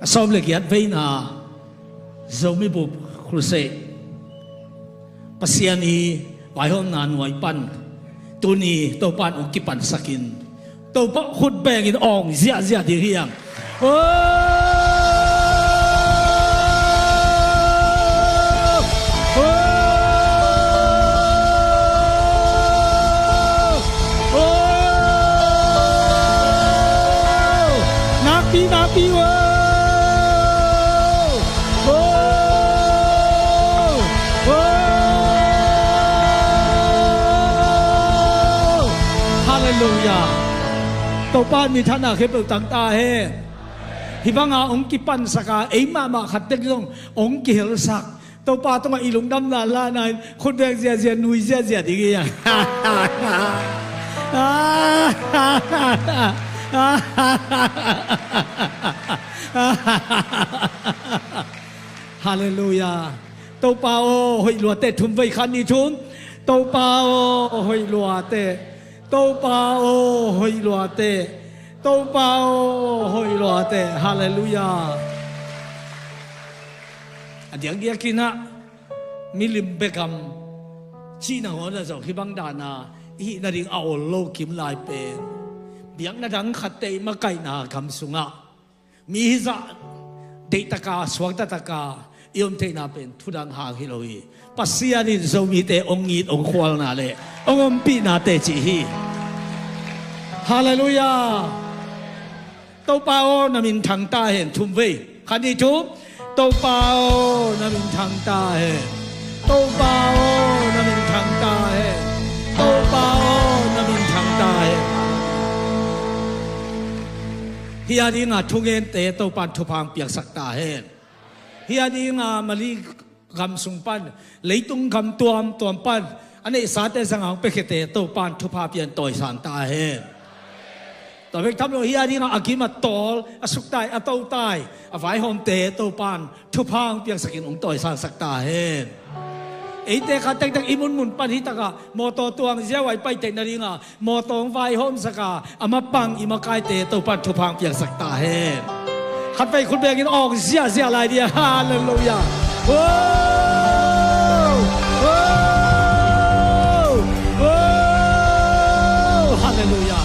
som le giat veina zomi bu kruse pasiani vai hom nan wai pan tuni to pan ong ki pan sakin to pa khut beng in ong zia zia di hiang napi wo hallelujah to pan mi thana khe pe tang ta he hi banga ong ki pan saka ei ma ma khat tek jong ong ki hel sak to pa to ma ilung dam la la nai khut dek zia zia nui zia zia di ge ya hallelujah to pa o hoi lua te thum vai khan ni thum to pa o hoi lua te to pa o hoi lua te to pa o hoi lua te hallelujah adiang dia kina milim bekam china ho na zo hi bang da na hi na ring ao lo kim lai pen biang na dang khat te ma kai na kam sunga mi za de taka swak ta taka yom te na pen thudang ha hiloi pasiani zo mi te ongit ong khwal na le ongom pi na te chi hi hallelujah to pao na min thang ta hen thum ve khani thu to pao na min thang ta he to pao na min thang ta he to pao na min thang ta he hiya di nga thungen te to pan thu phang piak sak ta hen hiya di nga mali gam sung pan leitung gam tuam pan ane sa te sang ang pe khete to pan thu pha pian toy san ta henต่อไปทำเราเฮียนี่นะอากิมาตอลอสุกตายอโต้ตายอไว้หอมเตะโตปานทุพังเปียงสกินองต่อยสานสักตาเฮนไอเตะขัดแต่งอิมุนมุนปันฮิตกะมอตอตัวงเสียไว้ไปเตะนาฬิกามอตองไว้หอมสกาอามาปังอิมากายเตะโตปานทุพังเปียงสักตาเฮนขัดไปคุณเบียงกินออกเสียอะไรเดียฮาเลลูยาโอ้ฮาเลลูยา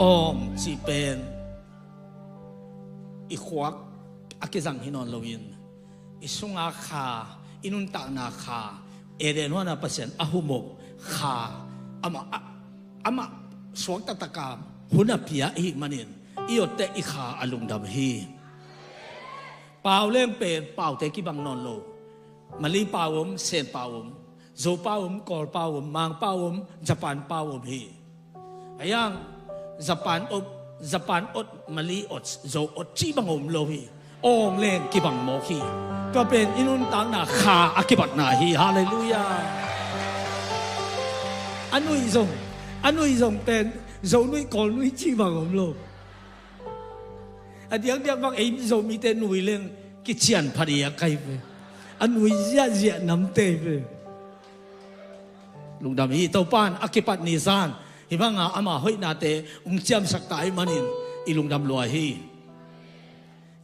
องจีเป็นอีขวักอากิจังฮินอนลวินอีสุงอาคาอินุนตานาคาเอเดนวานาเปอร์เซ็นต์อาหุโมกคาอามาสวกตะตะกามหุนพิยาอีมันินอีโอเตอีคาอลุงดำฮีเปล่าเล่มเป็นเปล่าเตกิบังนอนโลมาลีเปล่าวมเซนเปล่าวมโซเปล่าวมกอลเปล่าวมมังเปล่าวมญี่ปุ่นเปล่าวมฮีอย่างญี่ปุ่นอดมาลีอดโจอดจีบังอมโลฮีองเล่นกิบังโมฮีก็เป็นอินุนตังนาคาอากิบัตนาฮีฮาเลลูยาอันนุยซงเป็นโจนุยกอนุยจีบังอมโลอันเดียงบังเอ็มโจมีแต่นุยเล่นกิจยันพาริยาไกเปอันนุยเจียน้ำเตเปลุงดำฮีเต้าปานอากิบัตนิซานฮิบังอามาหอยนาเตองจำสักตายมันินอีลุงดำลอยฮี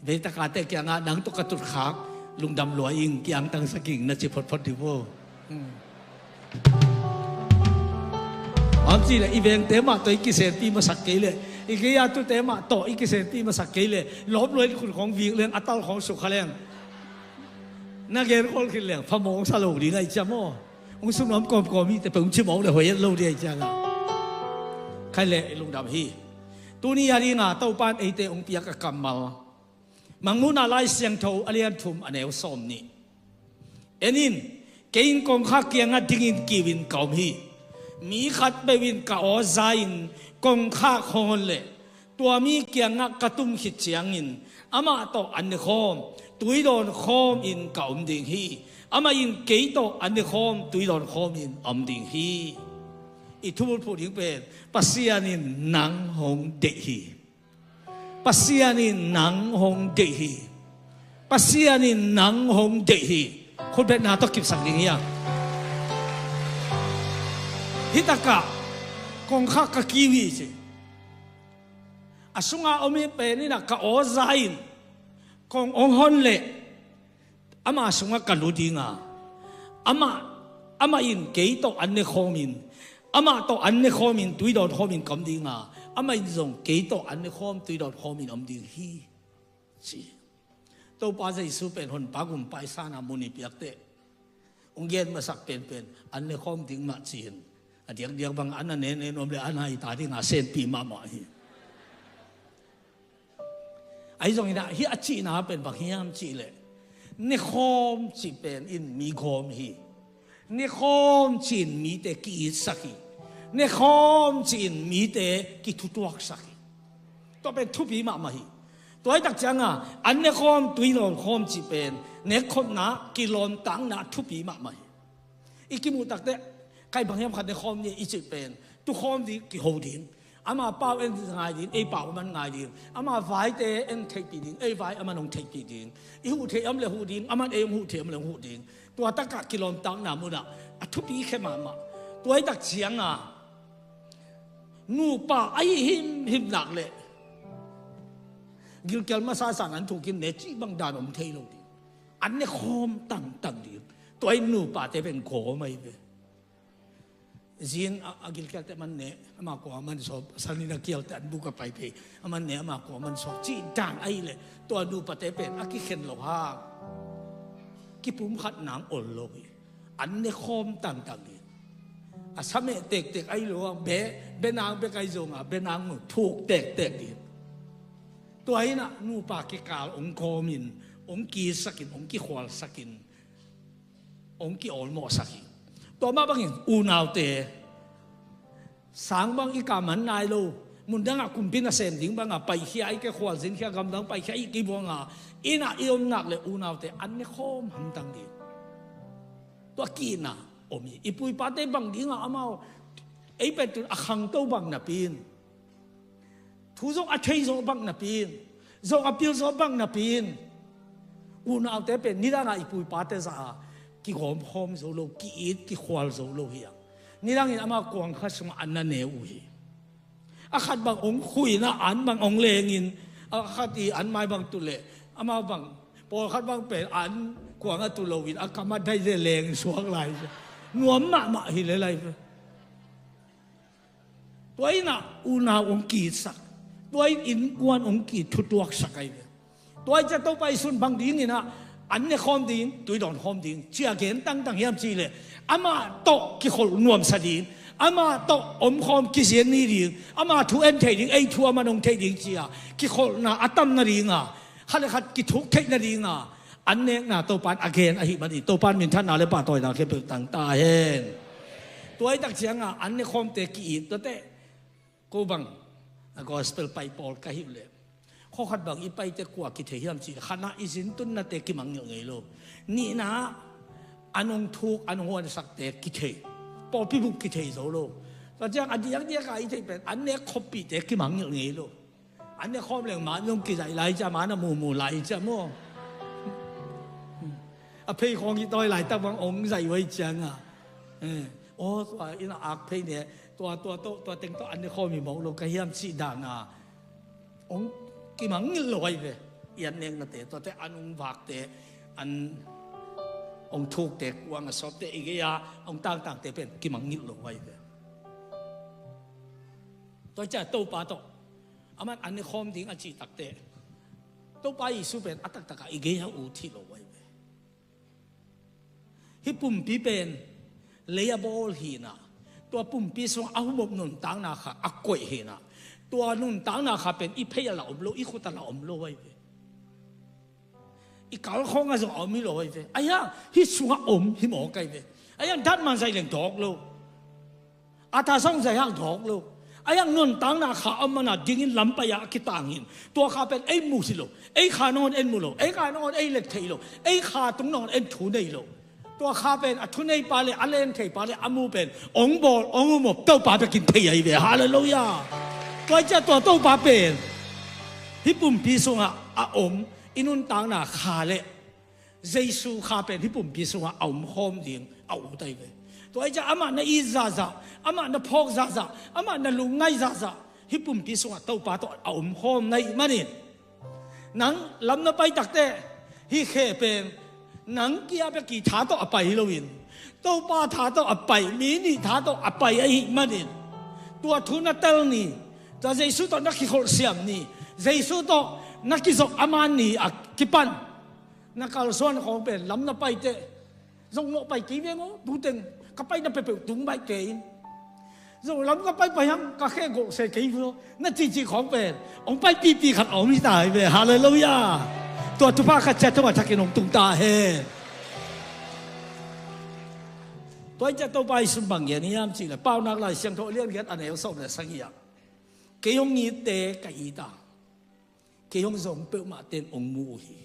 เวตากาเตกียงานังตุกตุดขากลุงดำลอยอิงกียงตังสกิงนัจิพดดิโวอันที่เลยอีเวนเตมาตัวอีกิเซนตีมาสักเกเลยอีกอย่างตัวเตมาต่ออีกิเซนตีมาสักเกเลยลบเลยคุณของวิ่งเรื่องอัตตาของสุขแรงนักเรียนคนขึ้นแรงพมงสโลดีไงจ้าโม่องสุนทรกอมีแต่เป็นชิมองเลยหัวยันโลดีจ้าละใครเละลุงดำฮีตัวนี้ฮารีงาเต้าปานไอเตองเปียกกำมามังมุนาไลเสียงโทอเลียนทุมอเนวสมนี่เอ็นินเก่งกองข้าเกียงดิงินกีวินเก่าฮีมีขัดไปวินกาอใจอินกองข้าคอนเล่ตัวมีเกียงกระตุ้มขิดเสียงอินอามาโตอันเดคอมตุยโดนคอมอินเก่าอมดิงฮีอามาอินเกยโตอันเดคอมตุยโดนคอมอินอมดิงฮีอีทุบพูดถึงเป็นปัสยานินหนังหงเดฮีปัสยานินหนังหงเดฮีปัสยานินหนังหงเดฮีคนเป็นนาต้องเก็บสักอย่าง ฮิตากะกองข้ากะกีวีสิอ asunga omi pe ni na ka ozain kong onghon le ama sunga kaludinga ama in kei to anne khomin ama to anne khomin tui dot khomin kam dinga ama in zong kei to anne khom tui dot khomin om ding hi chi to pa sai su pen hon pa gum pai sana muni piak te ong yen ma sak pen anne khom ding ma chin adiang bang an ne nom le an hai ta ding a sen pi ma hi ai zong ina hi achi na pen bang hiam chi le ni khom chi pen in mi khom hi ni khom chin mi te ki sakhi ni khom chin mi te ki thutuak sakhi to pen thu pi ma hi toy tak chang a an ne khom tui lon khom chi pen ne khom na ki lon tang na thu pi ma hi ikimu tak te kai bang hiam khat ne khom ni i chi pen tu khom di ki ho ding ama pau en ngai din ei pau man ngai din ama vai te en thei pi ding ei vai ama nong thei pi ding i hu the am le hu ding ama em hu the am le hu dingตัวตะกะกิโลมตังนามุนะอทุปีแค่มาตัวไอ้ตักเสียงอ่ะนูป่าไอ้หิมหนักเลยกิลเกลมาซาสานันถูกกินเนจิบังดานอมเทโลดีอันนี้คอมตั้งดีตัวไอ้นูป่าจะเป็นโขไม่เป็นจีนกิลเกลแต่มันเนี่ยมากกว่ามันสอบสันนิษฐานเกี่ยวแต่บุกไปเพมันเนี่ยมากกว่ามันสอบจีนจางไอ้เลยตัวนูป่าจะเป็นอากิเข็นโลหะกิปุ่มขัดหนังอ่อนลอยอันนี้คอมตั้งดีอาสมัยเด็กไอ้หลวงเบนางเบกไอจงอ่ะเบนางมือถูกเด็กดีตัวไอ้น่ะนูปากกิกาลองคอมินองกีสกินองกีขวาสกินองกีอ่อนหมอสกินตัวมาบางอย่างอูนาวเตสางบางอีกามันนายโลมุนดังอ่ะคุมพินาเซมดิ้งบางอ่ะไปเขียไอ้แกขวาสินเขียกำลังไปเขียอีกีบวงอ่ะอิน่ะอีอมหนักเลยอูนาวเตอันนี้คอมหันตั้งดีตัวกีน่ะอมีอีปุยปาเต้บางดิ้งอ่ะอามาไอ้เป็นตัวอักขังโตบางน่ะปีนทูซงอัจฉริยะบางน่ะปีนซงอภิลบางน่ะปีนอูนาวเตเป็นนี่ด้านอีปุยปาเต้ซากิหอมโซโลกิอิดกิขวาลโซโลเฮียนี่ด้านนี้อามากวางข้าสมาอันนั้นเนอุยอาขัดบางองคุยนะอันบางองเลงินอาขัดอีอันไม่บางตุเลอามาบางพอขัดบางเป็นอันกวางตุโลวินอากามาได้แรงสวงไหลงวมมาหิเลไรตัวไอ้น่ะอูนาองกีสักตัวไอ้อินกวนองกีทุตวกสักไอ้ตัวไอ้จะต้องไปสุนบางดิ้งนี่นะอันนี้คอมดิ้งตัวดอนคอมดิ้งเชื่อเห็นตั้งยามจีเลยอามาโตกิขลนวมสดิ้งอามาโตอมคอมกิเสียนี่ดิ้งอามาทุเอ็นเทดิ้งไอ้ทัวมาลงเทดิ้งจีอ่ะกิขลน่ะอัตมนาดิ้งอ่ะฮัลขัดกิทุกเทนาดิ้งอ่ะอันนี้น่ะตัวปานอาเกนอหิบันอีตัวปานมินท่านอะไรป่าต่อยนาเคเปิดต่างตาเห็นตัวไอ้ตักเสียงอ่ะอันนี้คอมเตกีอิตัวเต้กูบังก็สเปลไปปอลกะหิบเลยข้อขัดบังอีไปเตกว่ากิเทียมจีขณะอีสินตุนนาเตกิมังเงยโลนี่นะอันองทุกอันหัวสักเตกิเทปอลพิบุกกิเทโซโลแต่จากอันที่ยังเดียกไอ้ที่เป็นอันนี้คบปีเตกิมังเงยโลอันนี้ข้อเรื่องมาลงกิใจไหลจะมาหน้ามูไหลจะมั่วอภัยของอีต่อยไหลตะวังองใส่ไว้จังอ่ะโอ้ตัวอินอักเพยเนี่ยตัวเต็งตัวอันนี้ข้อมีมองโลกเฮียมสีด่างอ่ะองกิมังลอยเลยยันเองนะเตะตัวแต่อันองวักเตะอันองทุกเตะวางสอบเตะอีกอย่างองต่างเตะเป็นกิมังลอยเลยตัวจะโตปาโตอามันอันนี้ข้อมดิ้งอันจีตักเตะโตปาอีสุเป็นอัตตะกะอีกอย่างอุทิลอยเลยฮิปุ่มปีเป็นเลียบอลหินะตัวปุ่มปีส่งเอาหมกนุนตังนาค่ะอักกวยหินะตัวนุนตังนาค่ะเป็นอีเพยละอมโลอีขุตละอมโลไว้อีกาลข้องก็ส่งอมไม่โลไว้ไอ้ยังฮิสุงอมฮิหมอไก่เว้ไอ้ยังดัดมันใส่เหลืองดอกโลอาตาส่งใส่ห้างดอกโลไอ้ยังนุนตังนาค่ะเอามันน่ะดิ้งลำไปยาคิต่างหินตัวข้าเป็นไอ้มูสิโลไอ้ขานอนเอ็นมูโลไอ้ขานอนไอ้เล็กเทโลไอ้ขาตรงนอนเอ็นถูเนโลตัวข้าเป็นอัทุนในปาเลอัลเลนเทปาเลอามูเป็นองบอลองมุบเต้าปาไปกินเพียอีเวฮาเลลูยาตัวเจ้าตัวเต้าปาเป็นฮิปุ่มพิสุงะอาอมอินุนต่างน่ะขาเลเจสูข้าเป็นฮิปุ่มพิสุงะอาอมหอมดิ่งเอาได้เวตัวเจ้าอามันน่ะอีซาซาอามันน่ะพอกซาซาอามันน่ะลุงไงซาซา hi pum pi sunga to pa to aum hom nei manin nang lam na pai tak te hi khe pen nang kia be ki tha to apai loin to pa tha to apai mi ni tha to apai ai manin tua thu na tel ni ta Jesu to na ki khol siam ni Jesu to na ki zok aman ni akipan na kalson ko pen lam na pai te zong no pai ki ve ngo bu teng ka pai na pe pe tung bai ke rồi lắm cái bay bay hăng cái khe gỗ sẽ kỹ vô nó chỉของเป็นông bay pi piขัดôngไม่ตายไปฮาเลลูยาตัวทุพาขัดเจ็ดตัวทักกินองตุงตาเฮตัวจะตัวไปสุบังอย่างนี้ยามจริงเลยเป้านักลายเสียงโทเลี้ยงเลี้ยงอันไหนเอาส่งเลยสักอย่างเกี่ยงนี้เตะกับอีตาเกี่ยงส่งเปิดมาเต็นองมูฮี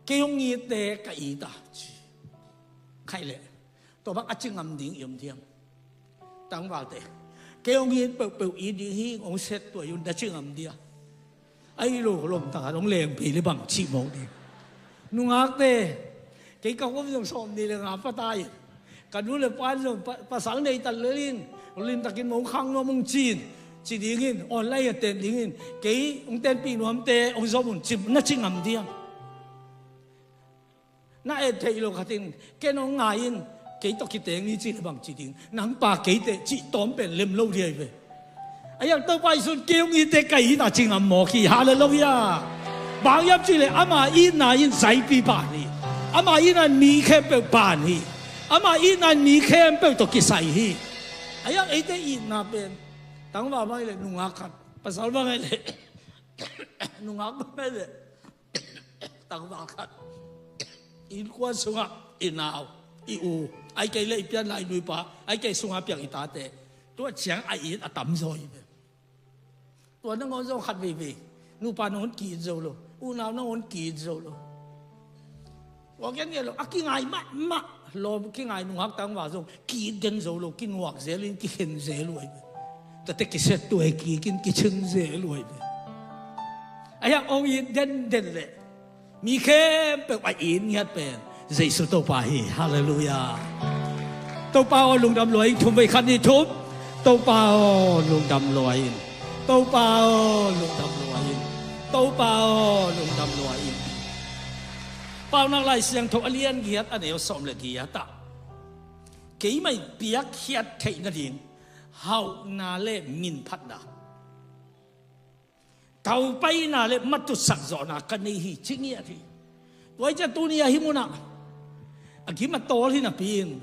เกี่ยงนี้เตะกับอีตาใครเลยตัวบักอาจิงอันดิ้งยมเทียมตั้งว่าเตะเกี่ยวงี้เปิดอีดีฮีองเซตตัวยุนดัชงามเดียไอ้ลูกลมตาลงแรงผีหรือบังชีมองดีนุ่งอักเตะเกี่ยวกับว่าต้องสอบดีเลยงามปะตายกันนู้นเลยป้านส่งภาษาในตัดลินตะกินมงคังโนมงจีนจีดีงินออนไลน์เต้นดีงินเกี่ยวองเต้นปีนวมเตะองสมุนจิมนัชงามเดียน่าเอเทโลขัดินเกี่ยวน้องไงยิน幾多決定呢？知你bằng chỉ định nắng ba幾隻只當เป็นเล่มlâu đi về哎呀都拜信叫你哋計那正暗摩去哈利路亞bằng入住嚟阿媽因那因使必辦你阿媽因那米開表辦你阿媽因那米開表都結使去哎呀你哋因那邊等話乜嚟弄下咳不少乜嚟弄下乜嚟等話咳因關上啊因鬧อีอูไอ้เกลี่ยเปลี่ยนลายดูป่ะไอ้เกลี่ยส่งอาเปียกอีตาเตะตัวเฉียงไอ้อินตั้มซอยตัวนั่งงอนเราขัดวีนูปานงอนกีดโจโลอูนาวนั่งงอนกีดโจโลว่าแค่นี้หรออ่ะกินไงมะรอกินไงนุ่งฮักตั้งว่าส่งกีดกันโจโลกินวักเซลินกินเห็นเซลวยแต่เกิดเสร็จตัวกินชึงเซลวยไอ้ยังองค์อินเด่นเลยมีแค่เป็นไอ้อินเงี้ยเป็นGiêsu tô pa hi hallelujah tô pa o lung đam loi thumไปคันนี่ทุบtô pa o lung đam loi tô pa o lung đam loi tô pa o lung đam loi bao năng lại xiang thọ liên giết anh ấy xóm lại giết ta kỹ mày biết khiết thấy nó điên hậu na lệ min phát đã tàu bay na lệ mất tụt sặc gió na cái này hi chính nghĩa thì với cha tu nia hi muna aki ma to hi na pin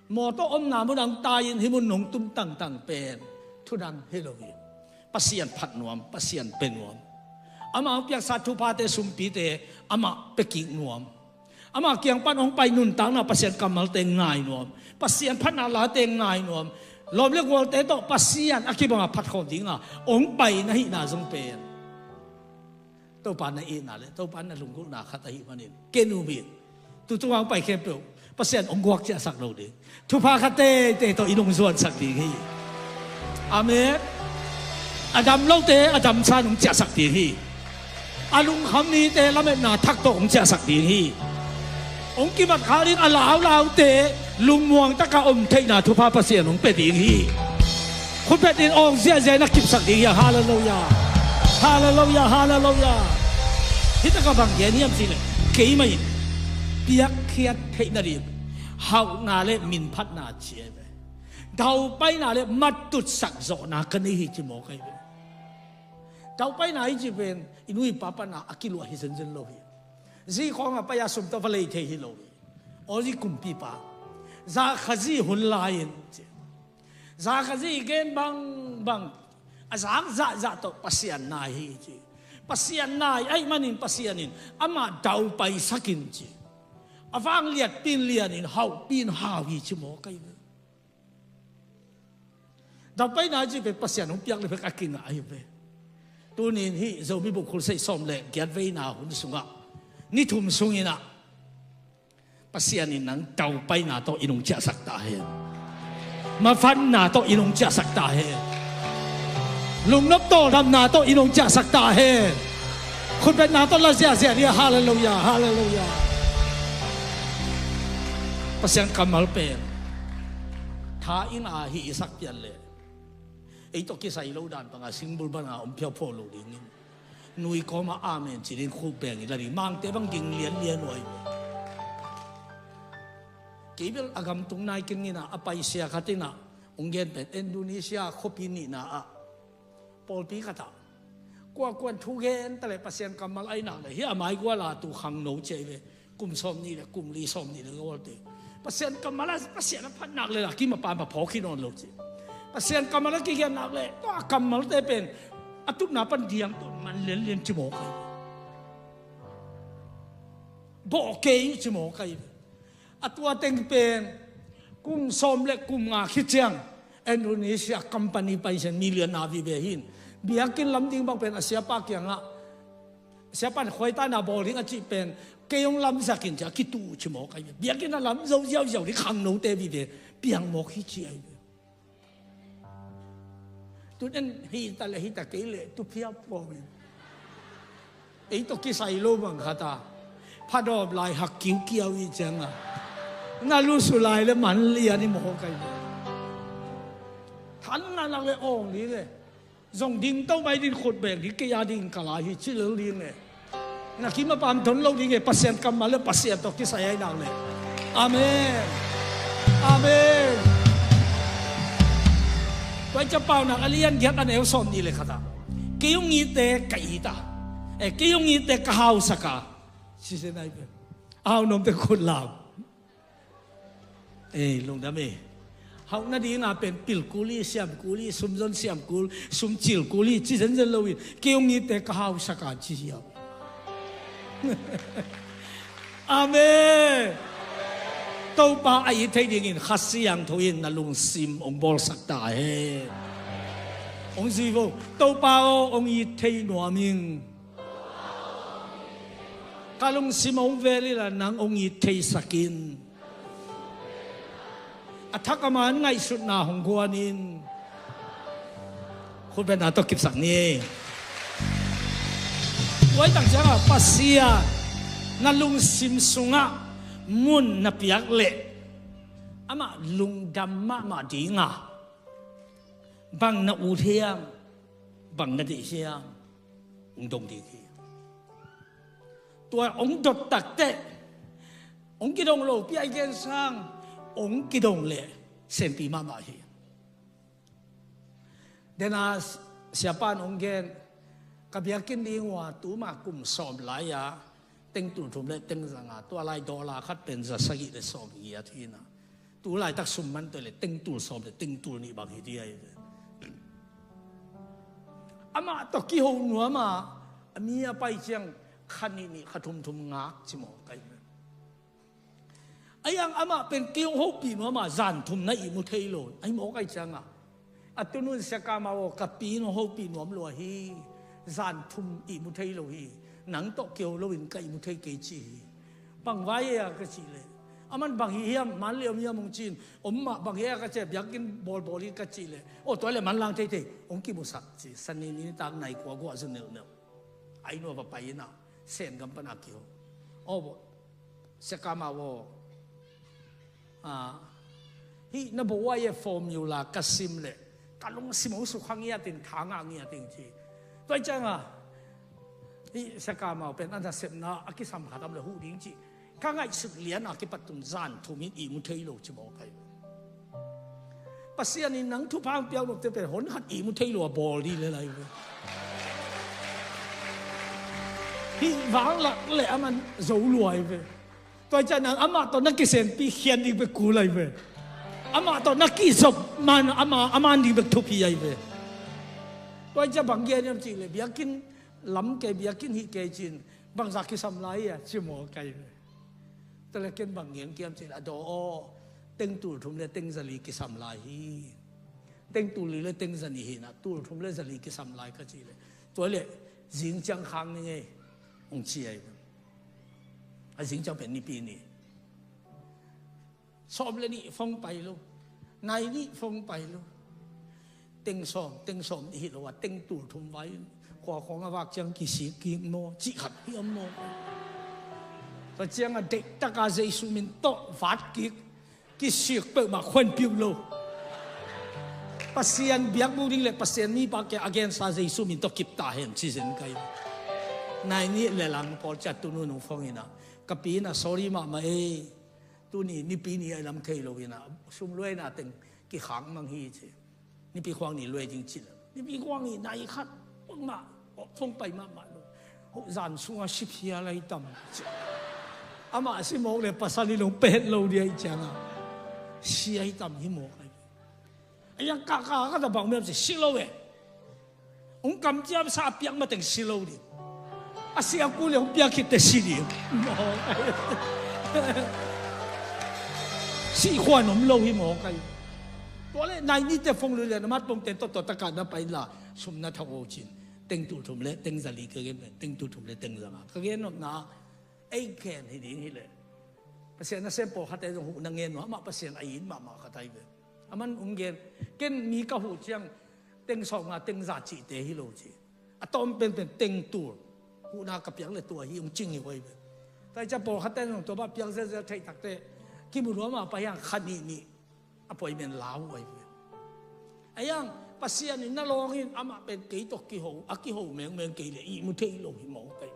mo to om na mo dang tayin hi mun nong tum tang pen thu dan helowi pasian phat nuam pasian pen nuam ama piak sa thu pa te sum pi te ama peki nuam ama kyang pan ong pai nun tang na pasian kamal te ngai nuam pasian phat na la te ngai nuam lom le gol te to pasian aki banga phat khom ding a ong pai na hi na jong pen to pan na in na le to pan na lungkul na khatai manin kenu bi tu tu ang pai khem pe pasien ong guak cha sak lo de thu pha khate te to inong zuan sak ti hi amen adam lo te adam san ong cha sak ti hi alung kham ni te la me na thak to ong cha sak ti hi ong ki mat khalin alaw te lung muang ta ka om thei na thu pha pasien ong pe ti hi khun pe tin ong zia na kip sak ti hi hallelujah hallelujah hallelujah hita ka bang ye niam si le kei mai piak khiat thei na ri hau na le min phat na che be dau pai na le mat tut sak zo na kan hi chi mo kai be dau pai na hi chi ben inui papa na akilu hi zen lo hi zi khong a pa ya sum to vale thei hi lo o zi kum pi pa za khazi hun lain za khazi gen bang azang za to pasian na hi chi pasian na ai manin pasianin ama dau pai sakin chi avang liat pin lianin hau pin hau hi chi mo kai dau pai na chi pe pasian ong piak le pe akin ai pe tu nin hi zo mi bu khul sei som le gyat ve na hun sunga ni thum sungina pasianin nang dau pai na to inong cha sak ta he ma fan na to inong cha sak ta he lùng nấp to đam na to inong cha sak ta he khun pe na to la sia ni hallelujah hallelujah pasian kamal pen tha in a hi sak pian le ấy to cái sai lâu đàn bằng sinh bul bằng ông phiêu phô lâu đi nuôi có mà amen chỉ đến khu bèn là đi mang tới bằng kinh liền rồi kỹ biết agam tung nai kinh ni na apaisia khatina ungen pe Indonesia khopini na a polpi kata qua quan thu gen ta lại pasien kamal ai na hi amai qua là tu khang nấu chơi về cùng som ni là cùng li som ni là cái vấn đề pasien kamal pasien phát nặngเลยlà khi mà pa phò khi non lâu chứ pasien kamal cái gen nặngเลยto kamal te pen atut na pan diang to man liên chỉ một cái bộ kế chỉ một cái atua teng pen cùng som le cùng ngà khi chang Indonesia company paisen million avi behin biakin lam ding bang pen siapa kianga siapa khoi ta na bowling a chi pen keyong lam sakin cha ki tu chi mo kai biakin na lam zau zau zau ni khang no te bi be piang mo khi chi ai tu den hi ta le hi ta ke le tu phia po ben ei to ki sai lo bang khata phadop lai hak kiu kiau wi chang a na lu su lai le man lia ni mo kai than na lang le ong ni le dòng đình tàu bay đình khột bèn đi cái gia đình cả lại thì chỉ lớn liền này, na khi mà bám thốn lâu đi nghe pasien cầm mà lên pasien to cái sai ai nào này, amen, amen. Vậy cho bao nàng alien ghét anh em xóm điเลยkhata, cái ông nghĩ thế cái ta, cái ông nghĩ thế cái hào saka, chỉ thế này vậy, hào nôm thế khôn làm, lùng đam mê. Hậu na đi na pen pil culi siam culi sum zon siam cul sum chil culi chi dân dân lâu kêu nghĩ te ka hau saka chi hiao amen tàu ba ai thấy đi nghìn khát siang thôi na lung sim ông bol sắc ta he ông gì vô tàu ba ông y thấy noa mình ka lung sim ông về là nang ông y thấy sakin athakaman ngay sut na hong guanin khut ben ato kip sang ni wai tang changa pasia na lung sim sunga mun na piak le ama lung damma ma dinga bang na u thiam bang na di siam ung dong di ki tua ong dot tak te ong ki dong lo pi ai gen sang ông kí đồng lệ xem pi mà hi, đến à siapa ông gen, kabiakin đi ngoài tu mà cùng xóm lại à, tiếng tu thùng lệ tiếng rằng à, tu lại đô la khát bên giờ sagi để xóm gì à thì na, tu lại tác sum man tới lệ tiếng tu xóm lệ tiếng tu ni bằng gì đi ai, ama to kí hậu nữa mà, mi à bay chăng khăn ni khát thum ngã chỉ một cái ayang ama pen kiyong hopi no ma zan thum na imu thailo ai mo kai changa atunun sakama o kapi no hopi nom lo hi zan thum imu thailo hi nang to kyo lo in kai mu thai ke chi bang vai ya ka chi le aman bang hi hiam man le mi mong chin omma bang ya ka che byakin bol boli ka chi le o to le man lang thei thei ong ki mu sak chi sanin ni tang nai kwa kwa zun ne ai no ba pai na sen gam pa na kyo o sakama wo hi na bo wa ye formula kasim le kalung simong su khang ya tin thang ang ya ting chi toi chang a hi sakama pen an da sem na akisam khatam le hu ding chi ka ngai suk lian a ki patun zan thumin i mu thei lo chi mo kai pasian in nang thu phang piao lo te pe hon khat i mu thei lo bol di le lai hi wang la le aman zo luai ve tôi cho nàng ama tôi nãy sen pi khian đi về cú lại về ama tôi nãy kí sop man ama đi về thu pi ai về tôi cho bằng nghe nhầm chỉ là biakin lắm cái biakin hi cái chín bằng giặc cái sầm lái à chỉ một cái tôi là cái bằng nghe kiếm chỉ là đồ tên tuổi thùng là tên gì cái sầm lái tên tuổi là tên gì na tuổi thùng là gì cái sầm lái cái gì đấy tôi là riêng chẳng khang này ông chị ấyไอ้สิงจังเป็นนี่ปีนี่ซ้อมเลยนี่ฟงไปลูกนายนี่ฟงไปลูกเต็งซ้อมอีหลว่าเต็งตูดทุ่มไว้ขวาของอวักจังกี่สีกี่โมจิขัดเฮียโมแต่จังเด็กตะกาเจสุมินโตวัดกี่สีเปิดมาควันปิวโล pasien biak buring le pasien ni pa ke again sa Jesu min to kip ta hen chi sen kai nai ni le lang por chat tu nu phong ina kapi na sorry ma ma e tu ni pi ni ai lam thei lo ina sum loi na teng ki khang mang hi che ni pi khwang ni loi jing chi ni pi khwang ni nai khat ma phong pai ma ma ho zan sunga ship hia lai tam ama si mo le pasali long pet lo dia changa si ai tam hi mo kai ai ka ka da bang me si lo we ong kam jam sa piang ma teng si lo di asia ku le ong piang ki te si di mo si hua nom lo hi mo kai to le nai ni te phong le na mat pong ten to ta ka na pai la sum na thaw chin teng tu thum le teng zali ke gen teng tu thum le teng zama ka gen no na ai ken hi ding hi le pasien na sempo khat ai hu na ngen no ma pasien ai in ma ka tai be aman ung gen ken mi ka hu chiang teng song na teng za chi te hi lo chi atom pen teng tu hu na ka piang le tu hi ung ching hi wei be tai cha po khat ai no to ba piang se thai tak te ki mu ro ma pa yang khat ni appointment lao wei be ayang pasien ni na long in ama pen ke to ki ho aki ho meng ke le i mu thei lo hi mo kai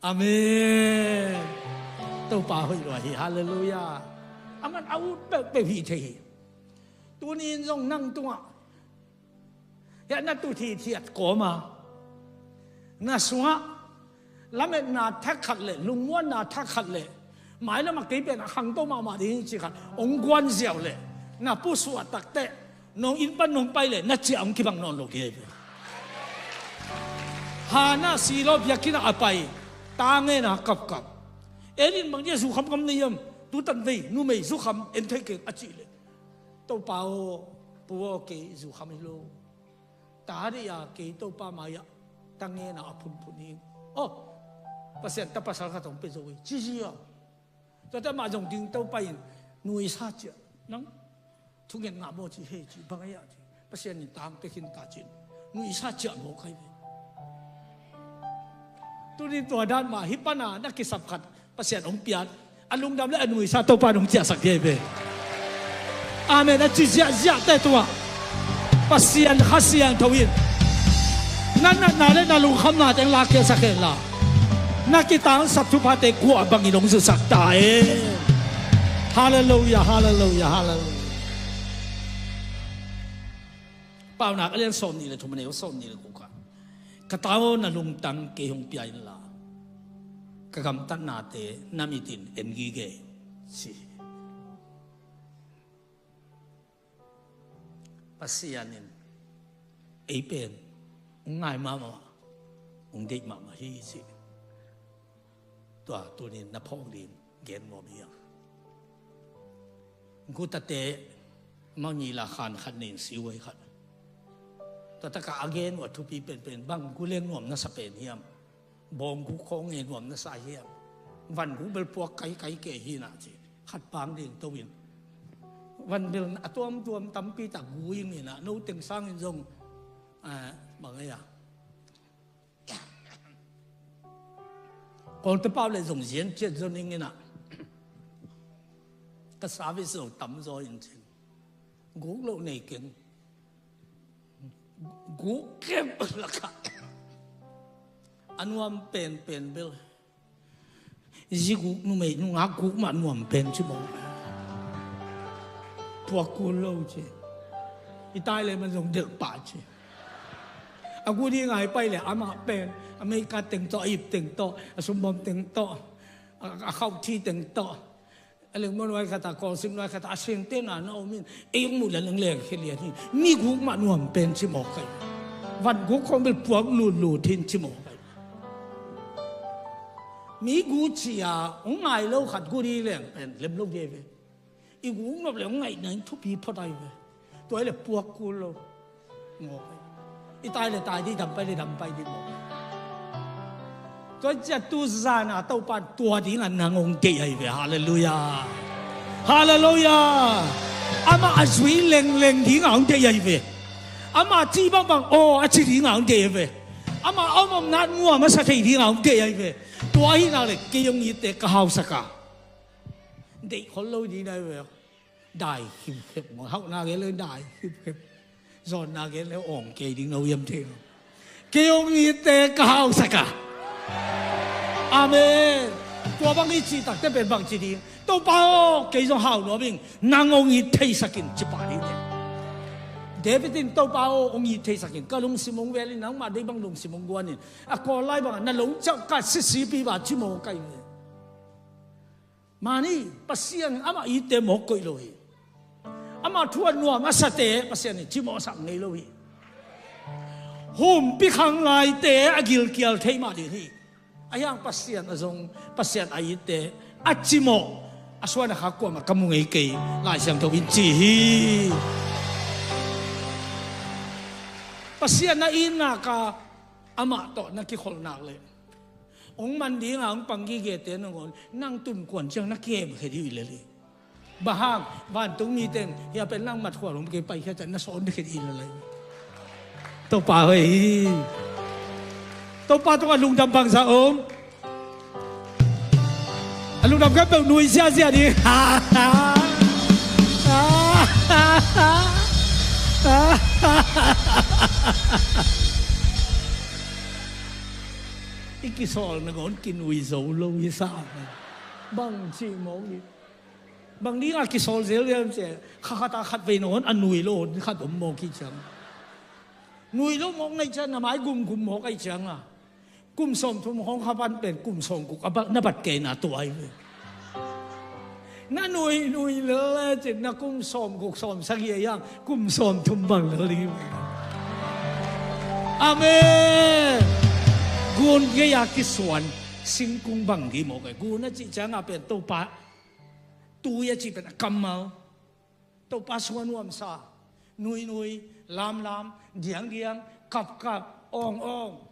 amen tâu pa hoi rồi hallelujah aman au be hi thei tu ni rong nang tua ya na tu thi thiat ko ma na suwa lame na thak khat le lung mo na thak khat le mai la ma ke pe na hang to ma ding chi khat ong quan xiao le na pu suwa tak te nong in pan nong pai le na chi ang ki bang non lo ke ha na si lo bia kina apai ta nghe na cặp cặp, em bằng như du khăm khăm này em, tu tận về, nu mày du khăm em thấy cái ác chịเลย, tàu bao bùa cái du khăm hello, ta đi à cái tàu bao mày à, ta nghe na phun phun đi, pasien ta pasal kata ông rồi, chỉ à, ta mà dùng tiếng tàu bay nuôi sát chứ, nắng, thu nhận ngã bộ chỉ hay chỉ bằng cái gì, pasien ni tang cái hin ta chín, nuôi sát chứ một cái tu ni tua dan ma hipana na ki sap khat pasien ong pian alung dam le anui sa to pa nong chia sak ye be amen na chi ja te tua pasien khasian thawin na le na lung kham na teng la ke sak la na ki tang sap thu pa te ku abang ilong su sak ta hallelujah hallelujah hallelujah pau na alen som ni le thu mane som ni le ku ka katao na lung tang ke hong piai la kagam tan na te namitin engi ge si pasianin ei pen ngai mama ung dei mama hi si to ni na phong din gen mo biaกูตะเตมังนีละคานขันนินสิวยขันแต่ถ้าก็againว่าทุกปีเป็นบางกูเลี้ยงนวมน่าสเปนเฮียมบองกูคงเงินนวมน่าสายเฮียมวันกูเบลพวกไก่เกยฮีน่ะจีขัดปางดิ่งตัววินวันเบลตัวมตั้มปีตะกูยิงนี่นะนู้ตึงสร้างยิงจงบางไงอ่ะก่อนจะเป้าเลยส่งเสียงเจ็ดจนนี่นะก็สาวิสุตั้มจอยจริงกูโลกนี่เก่งกูเก็บละค่ะอันวมเป็นเบลยี่กูนุ่มไม่นุ่งอากูมันวมเป็นชิบะพวกกูโลกจีอีตายเลยมันส่งเดือดป่าจีอากูที่ไงไปเลยอามาเป็นอเมริกาเต็งต่ออียิปต์เต็งต่อสมบูรณ์เต็งต่อเข้าที่เต็งต่ออะไรมันไว้คาตากรซิมไว้คาตาเซนเต้นอ่ะน้องมินเองมุดแล้วเลี้ยงแค่เลี้ยงนี่มีกูมันวมเป็นชิมอกกันวันกูคงเป็นพวกลูทิ้งชิมอกกันมีกูเชียองไงเราขัดกูดีเลี้ยงเป็นเล็บลูกเดียวอีกูนับเลี้ยงไงไหนทุบปีพอได้เลยตัวไอ้เล็บพวกกูเรางอไปอีตายเลยตายที่ทำไปเลยทำไปที่หมดตัวจะตูซานะตัวปัดตัวที่งานนางองเกย์ไปฮาเลลูยาฮาเลลูยาอามาอาศัยเล็งที่งานเกย์ไปอามาจีบังโอ้อาชีพที่งานเกย์ไปอามาเอามานัดงัวมาสักทีที่งานเกย์ไปตัวที่นั่นเลยเกย์ยงยีเตะกะฮาวสักกะเด็กคนรู้ดีได้เว้ย đại hiệp hiệp mà hậu na cái lên đại hiệp hiệp giòn na cái lên ổn kề đi nấu yếm thêm kêu nghi tê cao sạc à amen tua bang nghi chỉ tắc tê bên bang chỉ đi tàu bao kề trong hậu nó mình nàng ông nghi thấy sakin chỉ ba đi nè Davidin tàu bao ông nghi thấy sakin cái lồng xì mông về lên nắng mà đây bang lồng xì mông quan nè à còn lại bang nà lồng chắc cả sĩ bị bà chỉ mông cái nè mà ni pasien ama ite mo koi loi ama thuan nuam asate pasien ni chimo sak ngei loi hum pi khang lai te agil kial thei ma di hi ayang pasien azong pasien aite achimo aswana khakwa ma kamu ngei ke lai siang tho win chi hi pasien na ina ka ama to na ki khol nak le ông man đi ngang bằng cái ghế tiền ông năng tụm quần chẳng nắc kẹp cái gì vậy đấy, bà hàng van tung như tên, ya bên năng mặt khoa ông cái bay cái chân nó sồn cái gì vậy, tàu pa ơi, tàu pa tàu lùng đầm bằng sao ông, lùng đầm cái bèo nuôi xa xa đi, ha ha ha ha ha cái sòi nó còn kinh uy dầu lâu như sao bằng chi món đi bằng đi cái sòi dễ lên sẽ khát ta khát về nó ăn nuôi luôn khát ốm mò cái chẳng nuôi lúc món này chân là mãi gum mò cái chẳng à gum sòm thùng hong khát ban bên gum sòm cục áp nó bật kề nà tuổi nó nuôi lỡ chỉ nó gum sòm cục sòm sang gì vậy gum sòm thùng bằng lỡ đi amen gun cái ya cái xuân sinh cung bằng cái một cái gun nó chỉ chẳng là bên tàu pa tu ya chỉ bên cầm máu tàu pa xuân nuông sa nuôi làm điang cặp ong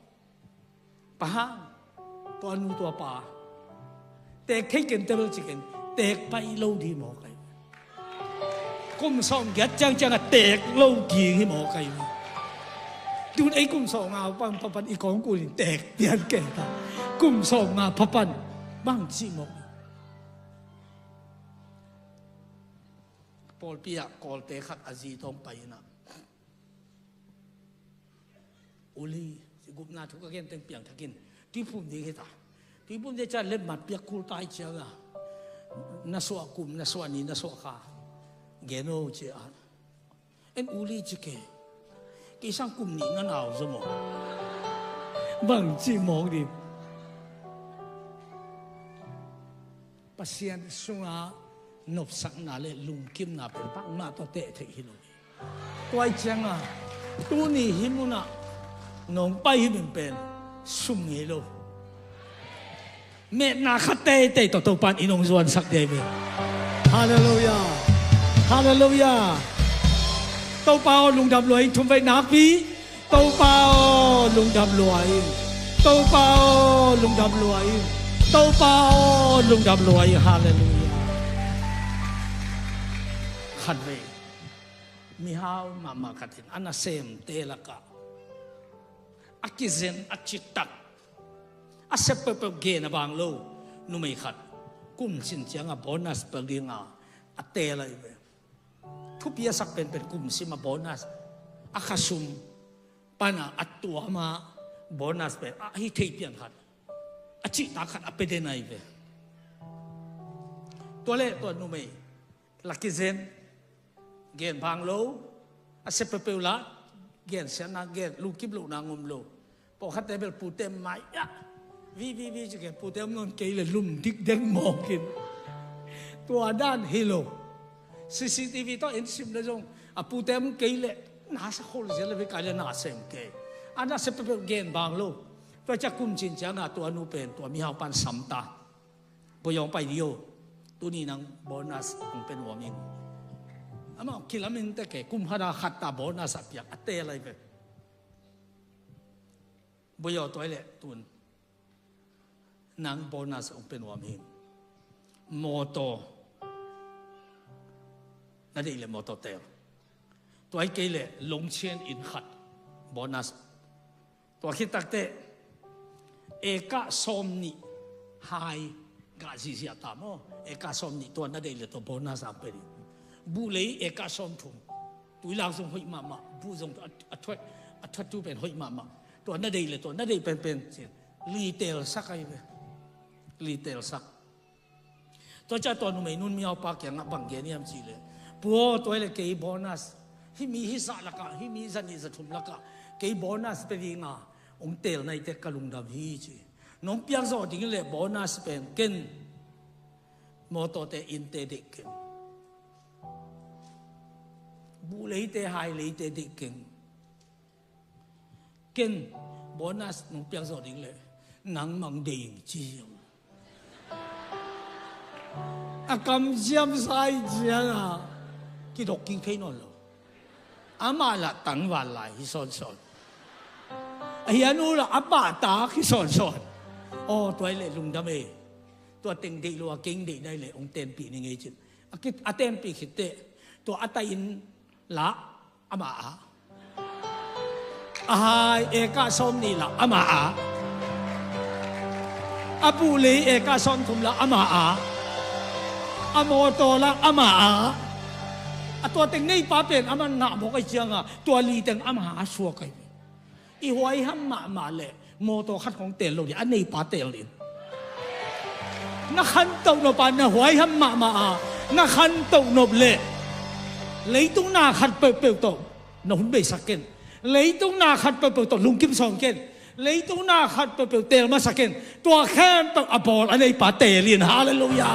pa tua nu tua pa tệ cái table chicken tệ bay lâu đi một cái cung song ghét chẳng là tệ lâu kỳ cái một cáiดูไอ้กลุ่มสองเอาปันอีกของกูนี่แตกเตียนแก่ตากลุ่มสองมาปันบ้างจีมกปอลเปียกอลเตขัดอาจีทองไปนะอุลีสิกุมนาทุกเกนเต็งเปียงทักินที่พุ่มดีเหตุที่พุ่มจะจัดเล็บมัดเปียกคูลตายเจ้าอะน่าสวกุมน่าสวนีน่าสวขาเกโนเจ้าเอ็นอุลีจิเกcái sang cùng nhị ngân ảo rồi mà bằng chỉ mong đi pasien sunga nộp sẵn nà lệ lùng kim nà bên bắc mà to tệ thị hi rồi quay chăng à tu ni hi mu na nong bay hi bên sung hi lo mẹ na khát tê to pan inong zuan sak de be hallelujah hallelujah tàu bao lùng đầm lưỡi thùng vây nát bí tàu bao lùng đầm lưỡi tàu bao lùng đầm lưỡi tàu bao lùng đầm lưỡi hallelujah khát về mi hao mà khát hin anh xem tê là cả akizen achitak asep pe ge na bang lo nu mai khát kum sin chang a bonus per dinga ate lai veทุบยาสักเป็นกลุ่มซิมาโบนัสอาคาซุมปานาอัตตัวมาโบนัสเป็นฮิเทียนขัดอาจิตาขัดอเปเดนัยเวตัวเล่ตัวนุ่มเอลักกิเซนเกนบางโลอาเซเปเปล่าเกนเซนาเกนลูกิบลูนางุมโลพอขัดแต่เป็นปูเต็มไม้วิจะเกนปูเต็มนนเกยเลยลุ่มดิกเด้งมองกินตัวด้านฮิโลCCTV ต้องเห็นซิมเลยจงอ่ะปูเต็มเกยเลยน่าสักคนเสียเลยไปกายเลยน่าเสียงเกยอันนั้นเสพเป็นเกณฑ์บางโลกตัวจะกุมจินจังอ่ะตัวนูเป็นตัวมีหาวปันสัมตาพยองไปเดียวตัวนี้นังโบนัสมันเป็นหัวมิงอ่ะมันคิดแล้วมันแต่แก่กุมหาดาขัดตาโบนัสเปียกอัตเตอะไรไปพยองตัวเลยตุนนังโบนัสมันเป็นหัวมิงโมโตนั่นเองเลยมอเตอร์เตลตัวไอ้เกลเลยลงเชียนอินขัดโบนัสตัวคิดตักเตะเอกะสมนิไฮกาซิเซียตามเอกะสมนิตัวนั่นเองเลยตัวโบนัสอันเป็น บุเลยเอกสมทุมตัวเราส่งหอยมาบุส่งอัฐตุเป็นหอยมาตัวนั่นเองเลยตัวนั่นเองเป็นรีเทลสักไอ้เว้ยรีเทลสักตัวเจ้าตัวนุ่มนุ่นมีเอาปากอย่างบังเกนี่ยมจีเลยปัวตัวเลยเกี่ยโบนัสที่มีฮิสักละกะที่มีสันนิษฐานละกะเกี่ยโบนัสเป็นยังไงองเตลในเด็กกะลุงดำฮีจีน้องเปียกโซดิ้งเลยโบนัสเป็นเก่งมอตัวเตอินเตเด็กเก่งบุเลยเตหายเลยเตเด็กเก่งเก่งโบนัสน้องเปียกโซดิ้งเลยหนังมังเดียงจียงอากำเจียมใส่เจียงอ่ะที่ดอกกิ่งเพนอนเลยอามาละตั้งวันไหลที่สอนไอ้ยันนู้ละอาบ้าตาที่สอนโอ้ตัวเล็กลุงดำเอตัวเต็งดีรัวเก่งดีได้เลยองเต็มปีนี่ไงจิอาเต็มปีคิดเตตัวอาตัยนละอามาเอกาสมนี่ละอามาอาบุลีเอกาสมทุมละอามาอโมโตละอามาตัวเต็งนี่ป้าเป็นอามันหนาบอกไอ้เจียงตัวลีเต็งอามาชัวกันอีหวยห้ำมาเลยโมโตขัดของเตลโลดิอันนี้ป้าเตลลินนักขันตกนบปานหวยห้ำมานักขันตกนบเลยเลยตุ้งนาขัดเปิลตกนหุ่นเบสักเกนเลยตุ้งนาขัดเปิลตกลุงกิมซองเกนเลยตุ้งนาขัดเปิลเตลมาสักเกนตัวแค่ตกอบอลอันนี้ป้าเตลินฮาเลลูยา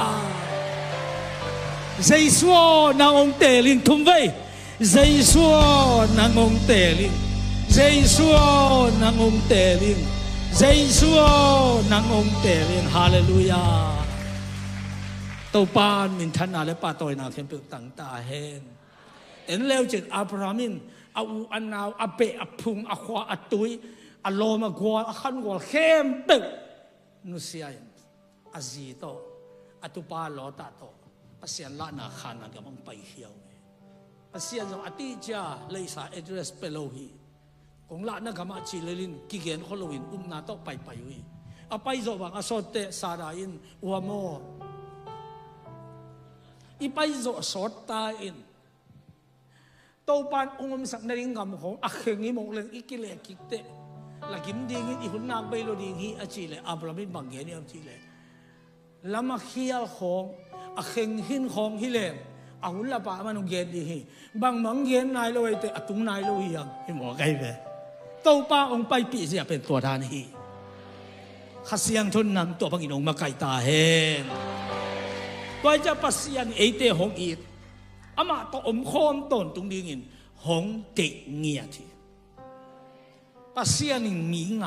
ใจสัวนางองเตลินทุ่มไว้ใจสัวนางองเตลินใจสัวนางองเตลินใจสัวนางองเตลินฮาเลลูยาตัวปานมินทันนาและป้าตอยนาเข้มเปิลตั้งตาเห็นเอ็นแล้วจึงอับรามินอาอูอันนาวอาเปะอาพุงอาควาอาตุยอาโลมากวาอาขันกวาเข้มเปิลนุเซียนอาจีโตอาตุปาโลตาโตอาเซียนละนาขานากำลังไปเหี่ยวอาเซียนจงอติจ้าเลยสาเอเดรสเปโลฮีของละนักมาชิเลลินกิเกนโคโลวินนาโตไปวีอาไปจบังอาโซเตสาราอินอัวโมอีไปจโซตาอินตัวปานองค์สักนาริงกำของอักเขงิมงเลงอีกิเลกิเตลักิมดิ่งอีหุ่นนางไปโลดิ่งฮีอาชิเลอับรามินบังเกนี่อับชิเลละมาเขียลของอักเขงหินของฮิเลอาหุ่นละปามันองเกนดีฮีบางมังเกนนายโลเอเตอตุงนายโลฮียังฮิมอไกเวตัวปาองไปปีเสียเป็นตัวทานฮีขัดเสียงทุนนำตัวพังอินองมาไก่ตาเฮนตัวจะปัสยันเอเตหงอีดอามาตัวอมโคนต้นตรงนี้เงินหงเกเงียทีปัสยันมีไง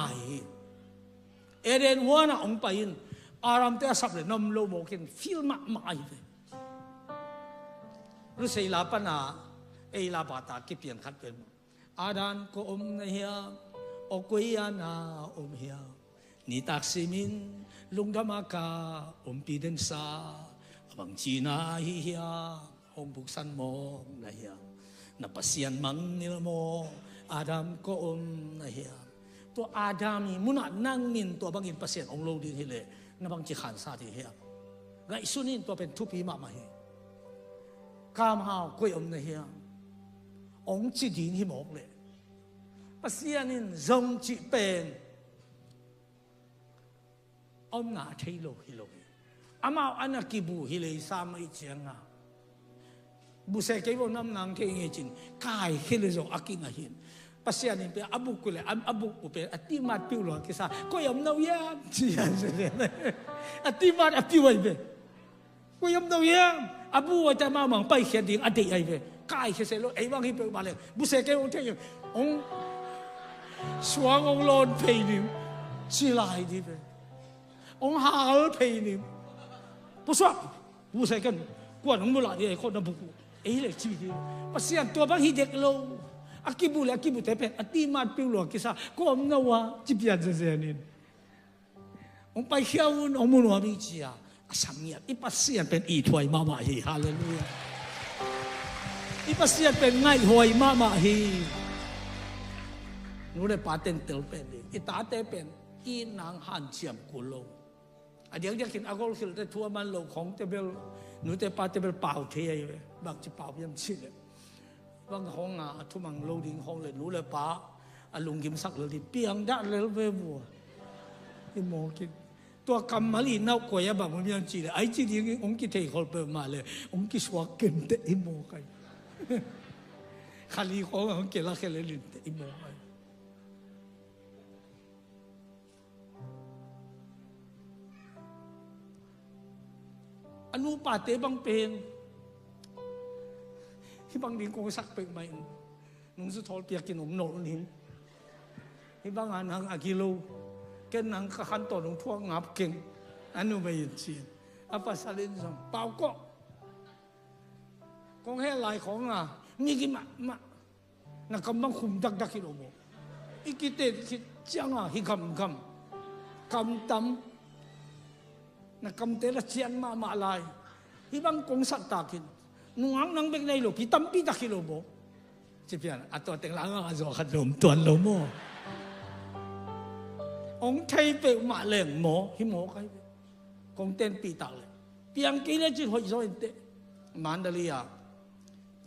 เอเดนหัวน่ะองไปอินอารามเตะสับเลยนำโลโมกินฟิลมากมายเลยรู้สึกลาปนาเอลาบาตากิเปียนขัดเป็นอาดานก็อมเฮียโอกุยานาอมเฮียนิตักซิมินลุงดามากาอมปีเดนซาบางจีนาเฮียหงบุกสันโมนะเฮียนับเสียนมังนิลโมอาดามก็อมนะเฮียตัวอาดามีมุนัดนั่งมินตัวบางอินเปอร์เซ็นต์องโลดีทีเลยนับบางจีขันซาทีเฮียไงสุนินตัวเป็นทุพีมาเฮียกามหาวกุยอมนะเฮียองจีดินฮิมอกเลยเปอร์เซ็นต์นินจงจีเป็นอมนาเทโลฮิโลอามาอันนักกิบูฮิเลสามไอเจียงบุเสกเวน้ำนางเทงจินกายฮิเลโซอากิงาหินปัสยานิเปอบุกุเลอบุกุเปอติมาปิวหลอกกิซาก็ยำนาวยังจีอันเสร็จอติมาอปิวไอเปก็ยำนาวยังอบุว่าจะมาหวังไปเขียนดิ่งอดีไอเปกายเขียนเสร็จแล้วไอ้บางฮิเปมาเลยบุเสกเวเทงองสวงองโลนเพย์นิมจีลายดีเปองหาเพย์นิม不说，不是跟过农不拉的，可能不顾，哎嘞，记得，不是啊，多帮他这个喽，啊，基不了，基不得变，啊，地马标了，其实，过唔到啊，这边这些人，我ไปเที่ยวน้องมุนว่ามีจีอ่ะสามีอีปัสเซียนเป็นอีถวยมามาฮีฮาเลลูยาอีปัสเซียนเป็นไงถวยมามาฮีนู้นเลยปาเต็นเตลเป็นอีตาเตเป็นอีนางหันเฉียมกุโลเดี๋ยวจะกินอากอลคิลแต่ทัวมันโลของเตเบล นูแต่ป้าจะเป็นเป่าเทียเลยบักจะเป่ายังชิดเลยบางห้องอ่ะทุกมังโลดิ้งห้องเลยรู้เลยป้าลุงกิมสักเลยเปียงด้านเลยเว้ยบัวที่มองกินตัวกำมาลีน่ากลัวแบบมันยังจีเลยไอ้จีนี้องค์กิเทย์เขาเปิดมาเลยองค์กิสวาเก่งแต่อิโมกันขาลีเขาองค์เกล้าแค่เลยลินแต่อิโมกันอนุปาเตบังเป็นที่บางดีกูสักเป็นไหมนุ่งสุดทอลเปียกินหนุ่มโนนินที่บางอันนังอากิโลแกนังขันต่อหนุ่มทั่วงับเก่งอันนู้นไม่ยินจีนอาภาษาเล่นสองเปล่าก็กองให้ลายของอ่ะมีกี่มานักกำบังคุมดักกิโลโมอีกิเตคิดจังอ่ะฮิคำตั้มนักกำเตละเชียนมาลายที่บางกงสักตากินนุ่งนังเป็นในโลกีตั้มปีดักกิโลโมจีเปียนอัตตัวเต็งหลังอ่ะจอขัดลมตัวลมโมองค์ไทยเปมาเล่งหมอหิหมอใครกงเต้นปีตาเลยเพียงกี่เล่จุดหอยโซนเตมันเดลีย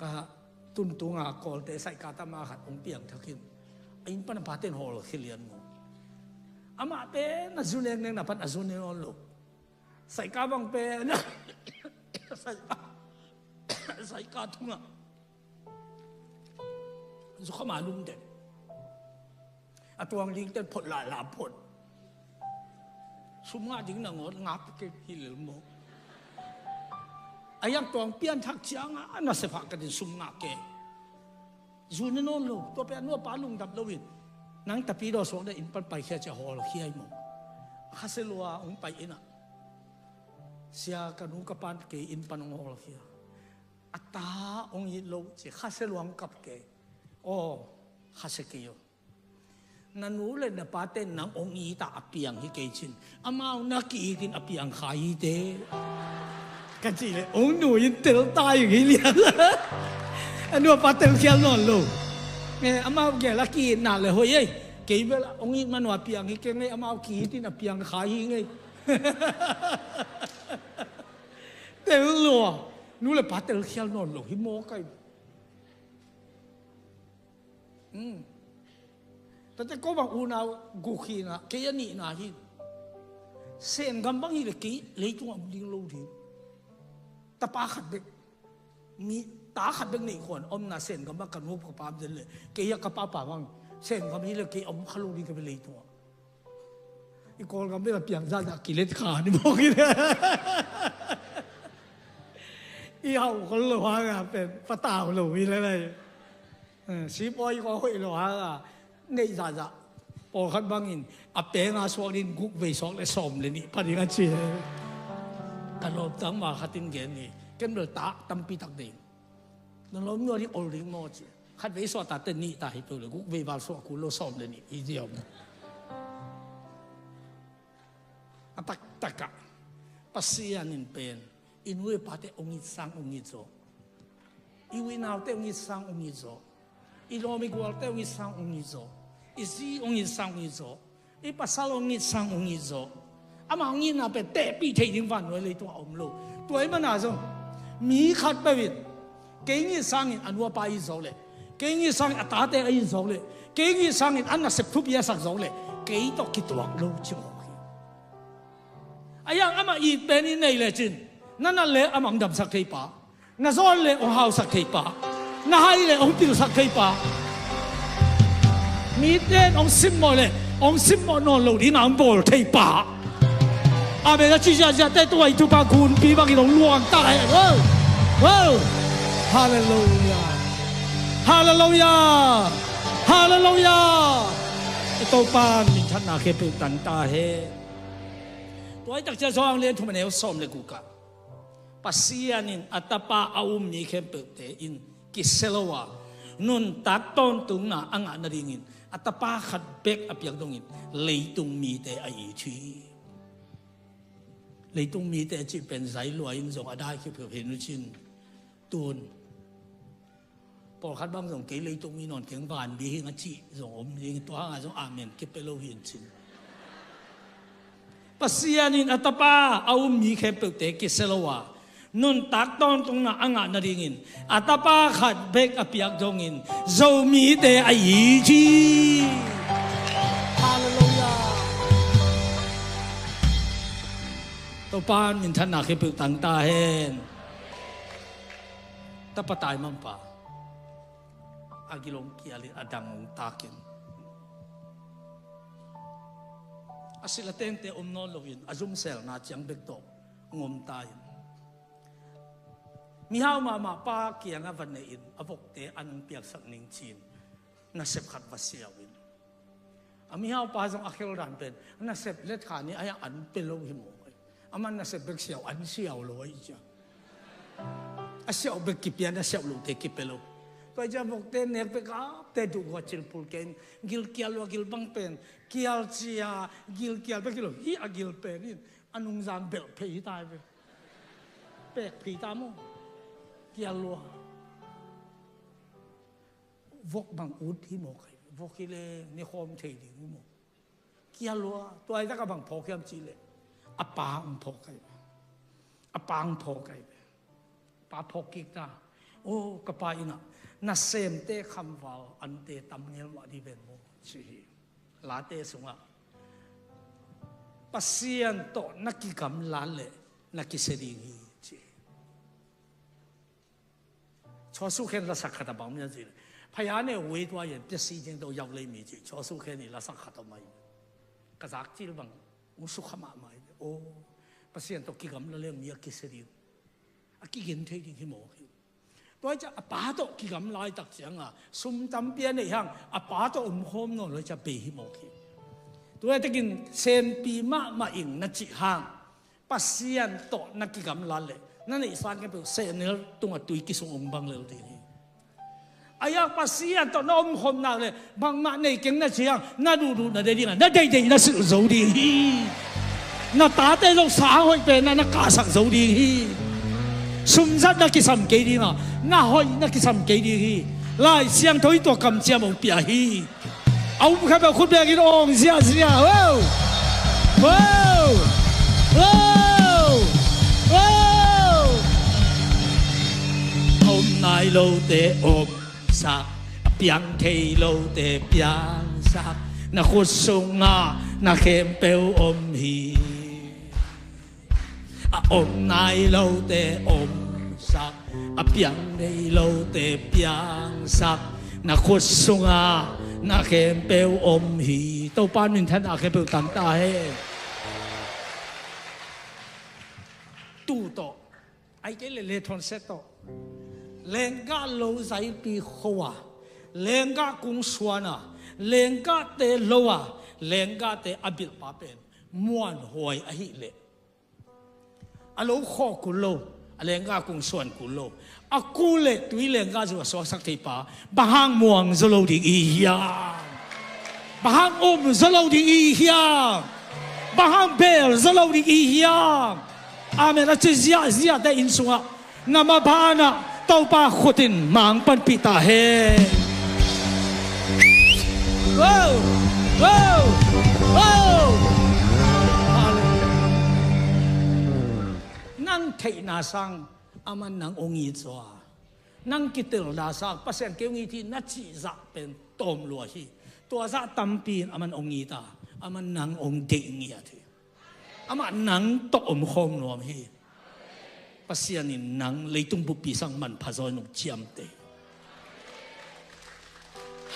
ก็ตุนตุงากอลเตใส่กาตามาขัดองเปียงทักขินอินปันปาเต้นฮอลขิเลียนโมอามาเป้น่าจุเล่งเนี่ยน่าพันอาจุเนอลโลใส่กาบังเป้นะใส่กาทุ่งอ่ะสุขมาลุ่มเด็ดตัวลิงเต้นผลหลายลาผลสุ่มงาดิ้งหนังงดงับเก็บหิลโมไอ้ยังตัวเปลี่ยนทักเชียงอ่ะน่าเสพกันดิสุ่มงาเกจูนโน่นลูกตัวเป็นนัวปาลุงดับลวินนังตะปีดอสวงได้อินปันไปแค่จะหอลขี้ไอ้โมข้าเสลัวองไปอินะเสียกันนุกับปานเกอินปันองหอลขี้อัตตาองยิโลจะข้าเสลวงกับเกโอ้ข้าเสกโยนันรู้เลยนะป้าเต้นนังองอีตาอเปียงที่เกจินอามานักกีกินอเปียงขายเด้กันจีเลยองหนูยินเตลตายอย่างนี้เลยอันนู้นป้าเต้นเขียนนอนลูกเนี่ยอามาแกลักกีน่าเลยเฮ้ยเกี่ยวกับองอีมันว่าเปียงที่เก่งเลยอามากีที่อเปียงขายไงเตลลัวนู้เลยป้าเต้นเขียนนอนลูกหิโมกันแต่ก็บางอุณากุขีนะเกียนี่นะที่เส้นกำบังนี่เลยกี่เลยตัวมันดิ้งโลดีตาปาขัดเบกมีตาขัดเบกนี่คนอมน่ะเส้นกำบังกันหุบกับปามเดินเลยเกี่ยกับป้าบังเส้นกำนี่เลยกี่อมขลุ่ยกันไปเลยตัวอีกคนกำไม่ละเปียงซาดักกิเลสขานี่บอกกินอีเฮาคนหลวงอ่ะเป็นพระตาหลวงมีอะไรสีบอยก็ห้อยหลวงอ่ะนี่จ้าพอขัดบังอินอาเปงอาสวดินกุกเวสองเลยสมเลยนี่พอดีกันเชียแต่เราตั้งมาขัดตินเกนนี่เก็บเราตาตั้มปีตักเดินเราเมื่อที่โอลิงโมจิขัดเวสวตัดเต้นนี่ตาให้ตัวเลยกุกเวบาลสวกุลเราสมเลยนี่อีเดียวตักกะปัสยานินเป็นอินเวปาเตองอิสังองอิโซอีวินาวเตองอิสังองอิโซอีโลมิกวอลเตองอิสังองอิโซอีซีองอิสังองอิโซอีปัสสาวองอิสังองอิโซอามาองอินาเป็นเตะปีเทียงฟันไว้เลยตัวอมโลตัวไอ้มันอะไรมีขัดไปวิดเก่งอิสังอินอันว่าไปอิโซเลยเก่งอิสังอัตตาเตะอิโซเลยเก่งอิสังอินอันน่ะเสพทุบยาสักโซเลยเกี่ยตัวคิดตัวโลจิโมไอ้ยังอามาอีเป็นนี่ในเลยจินนั่นน่ะเลยอามังดำสักทีป่าน่ะซ้อนเลยองหาวสักทีป่าน่ะให้เลยองติวสักทีป่ามีเด่นองซิมโมเลยองซิมโมนอนหลุดที่น้ำบอลทีป่าอาเบลจีจ้าจ้าแต่ตัวอีทุบาคุณปีบางทีต้องลวงตายว้าวว้าวฮาเลลูยาฮาเลลูยาฮาเลลูยาตัวปานมีท่านนาเคปิตันตาเฮตัวไอ้ตักจะสอนเรียนทุกมันเอาสอมเลยกูกะปัสยานินอัตปาอาอุมมีเคปิเตอินกิเซลวานุนตัดต้นตุงน่ะอังอันดิ่งินอัตปาขัดเบกอภิยงตรงอินเลยตุงมีแต่ไอทีเลยตุงมีแต่จีเป็นสายลอยอินส่งอาได้คือเผื่อเห็นชินตูนพอขัดบ้างส่งเกเลยตุงมีนอนเขียงบานดีหิงอจีส่งอมยิงตัวห่างส่งอาเมนเก็บไปโลหินชินปัสยานินอัตปาอาอุมมีเคปิเตกิเซลวา nun tak ton tung na anga na ringin atapa khat bek apiak dongin zo mi te ai chi hallelujah to pan min than na ke pu tang ta hen ta patai mam pa agilong kiali adang takin asila tente omno lovin azum sel na chiang bek to ngom tayin mihaw mama pa kiang avan nein avok te anong piak sak ning chin na sep khat wasiawin amihaw pa jong akhel ran pen na sep let khani aya an pelo himo aman na sep bek siaw an siaw lo ai cha asiaw bek kipian asiaw lo te kipelo to ja vok te nek pe ka te du go chil pul ken gil kial wa gil bang pen kial chia gil kial be kilo hi agil pen anung zang bel pe tai be pek pi ta mo kial lo vok bang ut hi mo kai vok ki le ni khom thei di mo kial lo to ai ta ka bang phok yam chi le apang phok kai apang phok kai pa phok ki ta o ka pa ina na sem te kham wal an te tam ngel wa di ben mo chi la te sunga pasian to nakikam la le nakisering hi chi cho su khen la sak khata bang ya ji phaya ne we twa yen pya si jing do yaw lai mi chi cho su khen ni la sak khata mai ka zak chi bang mu su khama mai o pasian to ki gam la le mi kisering aki gen thei ding hi mo tôi cho bà tổ kỳ cảm lại đặc chẳng à sum tâm biến này hang bà tổ hôm nó lại cho bị một khi tôi ta kinh xem pi mà in nó chỉ hang bác sĩ anh tổ nó kỳ cảm lại lệ nó này sang cái biểu xem nó tung ở tuổi kỳ sung ông băng lâu thì ai à bác sĩ anh tổ nó ông hôm nào lệ bằng mà này kinh nó chỉ hang nó đủ nó đây đi nó đây nó sự giấu đi nó tá tới lúc sáng hội về nó cả sạc giấu đi sum rất là cái sầm cây đi mà na hoi na ki sam ke di hi lai siang thoi to kam chia mo pia hi au kha ba khut be ki ong sia sia wow wow wow wow hôm nay lâu te om sa piang thei lâu te piang sa na khut sung na khem peu om hi hôm nay lâu te om sa a piang nei lâu te piang sak na khut sunga na khem peu om hi to pan min than a khem peu tam ta he tu to ai cái le thon set to lenga lo zai pi khowa lenga kung suana lenga te lowa lenga te abil pa pen muan hoi a hi le alo kho ku lo lenga kung suan ku lo aku le tui lenga zo so sak thei pa bahang muang zo lo ding i ya bahang zo lo ding i ya bahang bel zo lo ding i ya amen a zia zia da in sunga nama bana tau pa khotin mang pan pita he wow wow wow nang thei na sang aman nang ongi choa nang kitel da sa pasien keungi thi na chi za pen tom lo hi to za tampin aman ongi ta aman nang ong de ngia thi aman nang to om khom nom hi pasien in nang leitung bu pi sang man phazoi nok chiam te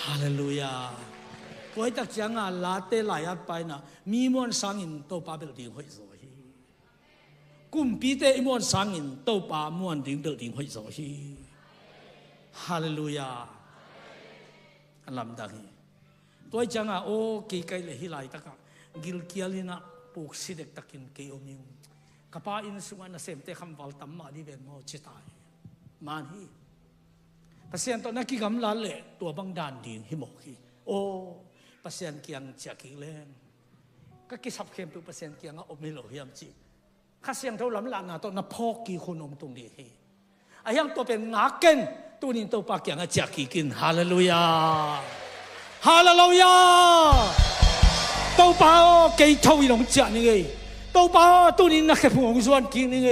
hallelujah koi tak changa la te la ya pai na mi mon sang in to pa bel ding hoi zo kum pi te imon sangin to pa muan ding de ding hoi zo hi hallelujah alam da hi toy changa o ki kai le hi lai taka gil kialina puk sidek takin ke oming kapa in sunga na sem te kham wal tam ma di ben mo chitai man hi pasien to na ki gam la le to bang dan ding hi mo hi o pasien kiang cha ki len ka ki sap khem tu pasien kiang a omilo hiam chiข้าเสียงเท่าลำลานาตัวนับพอกี่คนองตรงนี้ไอ้ยังตัวเป็นงักเกินตัวนี้ตัวปากอย่างจะกี่กินฮาเลลูยาฮาเลลูยาตัวปากี่เท่าอีหลงจันนี่ไงตัวปาตัวนี้นักแข่งผู้องส่วนกินนี่ไง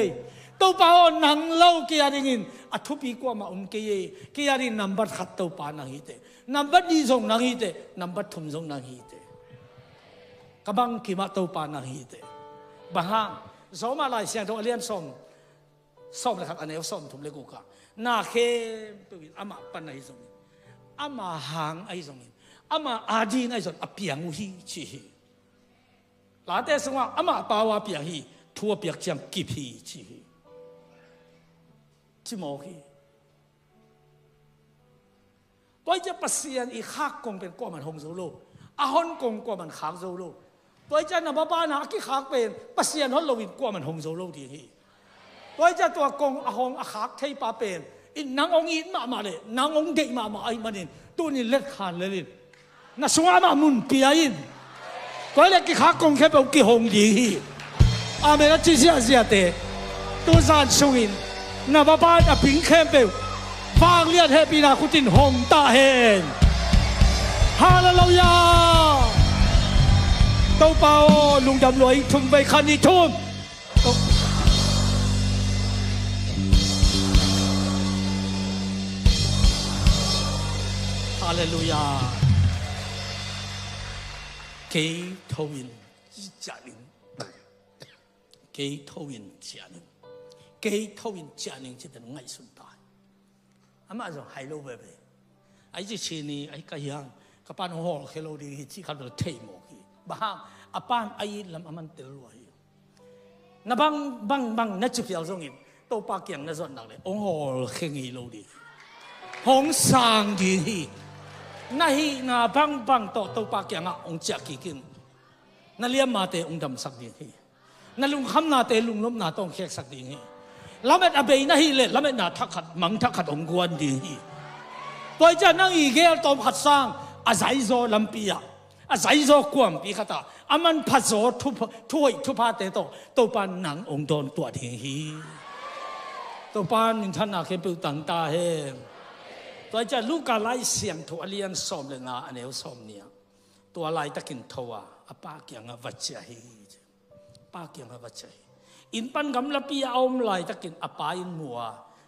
tàu pa nang lâu kia dingin thu pi qua mà kia đi number khát tàu pa nang hite number đi zong nang hite number thum zong nang hite kabang kima tàu pa nang hite bahang gió mà lại xem thôi liên som là khác anh em som thum lấy cụ cả na khe tôi ama pan này zong ama hang ai zong ama adi này zong apiang hi chi lá té sung ama bawa piang hi thua piak chang kip hi chi chi mo hi tôiจะประเสียนอีกข้ากงเป็นก้อมันหงโซโลอาฮอนกงก้อมันขางโซโลตัวจะนำบ้านหากี่ขากเป็นประเสียนฮอนโลวินก้อมันหงโซโลดีฮีตัวจะตัวกงอาฮองอาขากเทปาเป็นอินนางองอินมาเลยนางองเด็กมาไอ้มันนี่ตัวนี้เล็ดขานเลยน่ะสวามามุนเปียอินตัวเล็กกี่ขากงแค่เป็นกี่หงดีฮีอาเมริกาจีเซียเตตัวซานสุวินน่ะบ้านอ่ะพิงแคมเปลฟังเลียดเฮปีนาคุตินหงตาเฮนฮาเลลูยาเต้าเปาลุงดำรวยทุ่มไปคันนี้ทุ่มฮาเลลูยาเกย์ทวินจานินเกย์ทวินจานินเกย์ทวินจานินจะเป็นไงสุดท้ายอามาจะหายโลเบเบไอ้ที่เชนีไอ้กะยังกับปานหัวเคโลดีที่เขาเราเทมอกีบ้างอาปานไอ้ลำมันเตลวยนับางนัดจุดเดียวตรงนี้โตปากยังนัดส่วนหนักเลยองหัวเข่งอีโลดีหงสางดีฮีน่าฮีน่าบางโตปากยังอ่ะองจักกี่กินน่าเลี้ยมาเตองดำสักดีฮีน่าลุงคำนาเตลุงล้มนาต้องแขกสักดีฮีแล้วมันอาเบยน่าฮีเล่แล้วมันน่าทักขัดมังทักขัดองกวนดีฮีตัวจะนั่งอีเกลตอมขัดสร้างอาศัยโซลำปีอะอาศัยโซกวมปีขตาอามันพัดโซทุพาเตโตตัวปานหนังองค์โดนตัวทิ้งฮีตัวปานนินทนาเข้มปิวตังตาเฮตัวจะลูกกาไลเสียงถูกอเลียนสอมเลยนะอันเอวสอมเนี่ยตัวไลตะกินทัวอาปาเกียงอาวัชฮีปาเกียงอาวัชฮีอินปันกำลับปีเอามไลตะกินอาปาอินมัว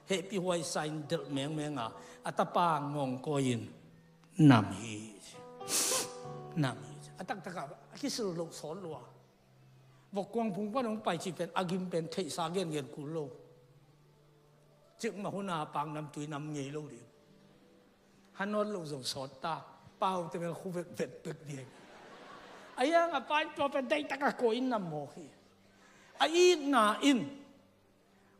เฮปีหวยไซน์เดลเมงอ่ะอัตปางงโกยินนำฮีอัตตะกับคิสโลสอนลัวบอกกวางพุงว่าน้องไปจีเป็นอากิมเป็นเทสาเกียนกุโลจึงมาหุนาปางนำตุยนำเงยโลดีฮันนอลลงส่งสอนตาเป่าจะเป็นคู่เวทตึกเดียงไอ้ยังอ่ะไปตัวเป็นได้ตะกะโกอินนำโมฮีไอ้นาอิน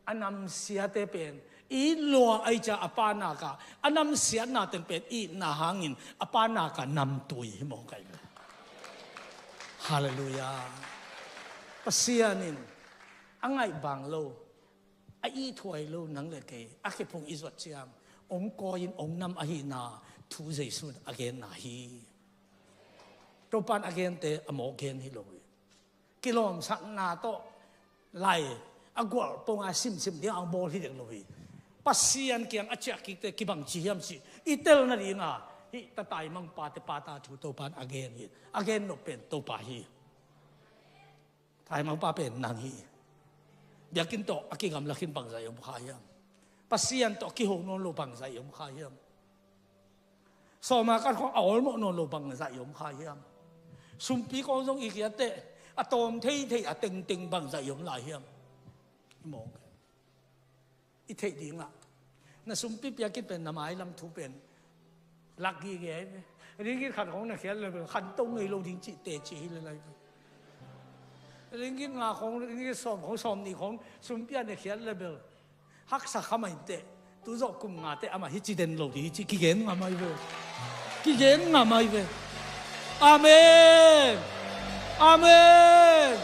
อันนำเสียเตเป็นอีลัวไอจะอปานากาอันนำเสียนาเต็มเป็นอีนาหางินอปานากานำตุยมองไกลฮาเลลูยาปัสยานินอังไงบางโลไอถวยโลนังเลเกอาเคพงอิสวัตเชียมองกอยินองนำอหินาทูเจสุนอเกนนาฮีตัวปานอเกนเตอโมเกนฮิโลกิโลมสักนาโตไลอากวลปงอาซิมเดียวอังโบที่เด็กโลวีปัสยานเกียงอาเจกิเตกิบังจียมสิอิเตลนาดีงาฮิตาตายมังปาเตปาตาถูตัวปานอเกนฮิอเกนโนเป็นตัวปาฮีตายมังปาเป็นนางฮีอยากกินโตอากิกำลังกินบังใจยมขายมปัสยานโตกิหงนนโลบังใจยมขายมสมากันของเอาหมดนนโลบังใจยมขายมสุมปีกองทรงอีกอย่างเตะอะตอมเที่อะติงบังใจยมหลายมมองอีเทดีงะน่ะสุมปีอยากกินเป็นน้ำไม้ลำทูเป็นลักกี้แกเนี่ยอันนี้กินขันของนักเขียนเลยขันตรงไอ้โลดิงจิเตจีอะไรอันนี้กินงาของนี่สอมของสอมนี่ของสุมปีนักเขียนเลยเบลฮักสักขมันเตะตัวจกุมงาเตะอามาฮิจิเดนโลดิฮิจิกิเกนงาไม่เบลกิเกนงาไม่เบลอาเมนอาเมน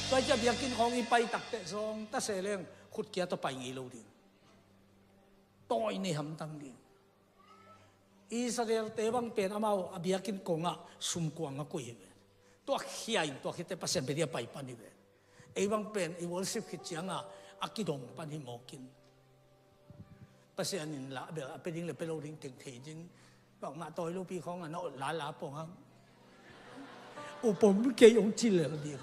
ไปจะอยากกินของอีไปตักเตะซองตะเสเลงขุดเกียร์ต่อไปงี้โลดิต่อยในหำตั้งดิอิสราเอลเตบังเป็นอามาอบียกินกงอ่ะซุ่มกวางอ่ะกุยเวตัวเขียนตัวคิดแต่ปัสเซนไปเดียไปปันนี่เวไอ้บังเป็นไอ้วอลสิบคิดจังอ่ะอากิดงปันหิมอกินปัสเซนนินละเบลเป็นยิงเลยเป็นโลดิงถึงเทจิงบอกมาต่อยลูกพี่ของอ่ะน้องหลาปงครับอุปมเกยองจิเลยเดียว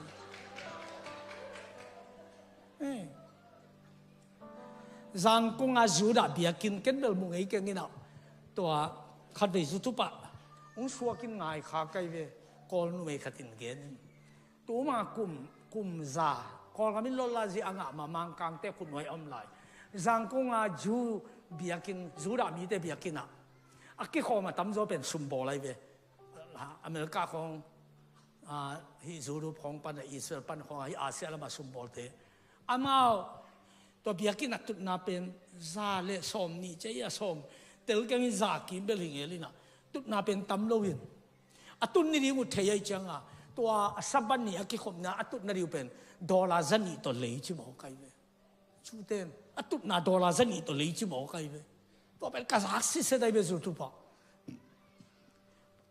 giang công a zu đã bia kinh kết bel mùng ấy cái gì nào tua khát về zu tu pa ông xua kinh ngài khá cái về con nuôi khát tin cái tu mà cùng già con kami lo la gì anh mà mang càng té cùng nuôi ông lại giang công a zu bia kinh zu đã mi té bia kinh à cái kho mà tắm gió bên sum bò lại về America không hi zu phong pan Israel pan không hi Asia là mà sum bò thế amaoตัวเบียกินตุนาเป็นซาเลสอมนี่เจียสอมเตลกันซากินเบลิงเอลินะตุนาเป็นตัมโลวินตุนนี่ริมุเทียจังอ่ะตัวสับบันนี่กิขมนะตุนนี่เป็นดอลลาร์นี่ตัวเลยชิบอกใครเว้ชูเต็นตุนาดอลลาร์นี่ตัวเลยชิบอกใครเว้ตัวเป็นกษัตริย์สิเสด็จไปสู่ทุบะ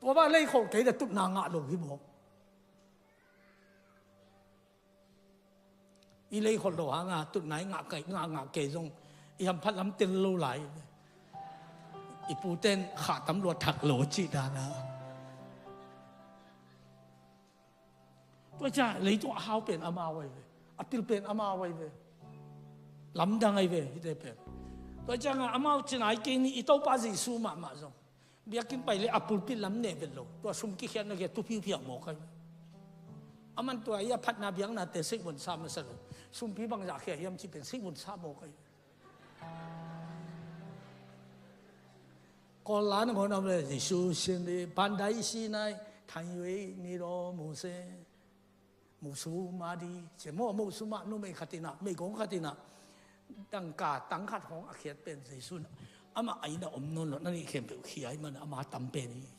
ตัวบ้านเลยของใครแต่ตุนางะลงที่บอกอีเลยคนเราหางาตุนไหนงาไก่งาเกยงอีทำพัดลำเต็นโลไหลอีปูเต้นขาตำรวจถักโหลจีดานะตัวจ้าเลยตัวหาวเป็นอามาไว้อัติลเป็นอามาไว้ลำดังไอ้เว้ที่ได้เป็นตัวจ้างอามาจีนายกินอีโต้ปาจิสูมาจงเบียกินไปเลยอัปุลปิลำเนเป็นโลตัวซุ่มกี้เขียนนักเก็ตตุพิวเพียงหมอกกันอามันตัวอยาพัดนาเบียงนาเตสิบุญสามสรุซุ่มพี่บางจากเขียนที่เป็นสิบุญสามหมอกกันก่อนล้านคนเอาเลยที่สูเสียนดีปันไดซีนายทันยุยนิโรมูเซมูสูมาดีเจ้ามูสูมาโนไม่ขัดตินะไม่โกงขัดตินะตั้งกาตั้งขัดของอาเขียนเป็นสิสุนอามาไอ้น่ะอมนนนั่นนี่เขียนเป็นเขียนมันอามาตั้มเป็นนี่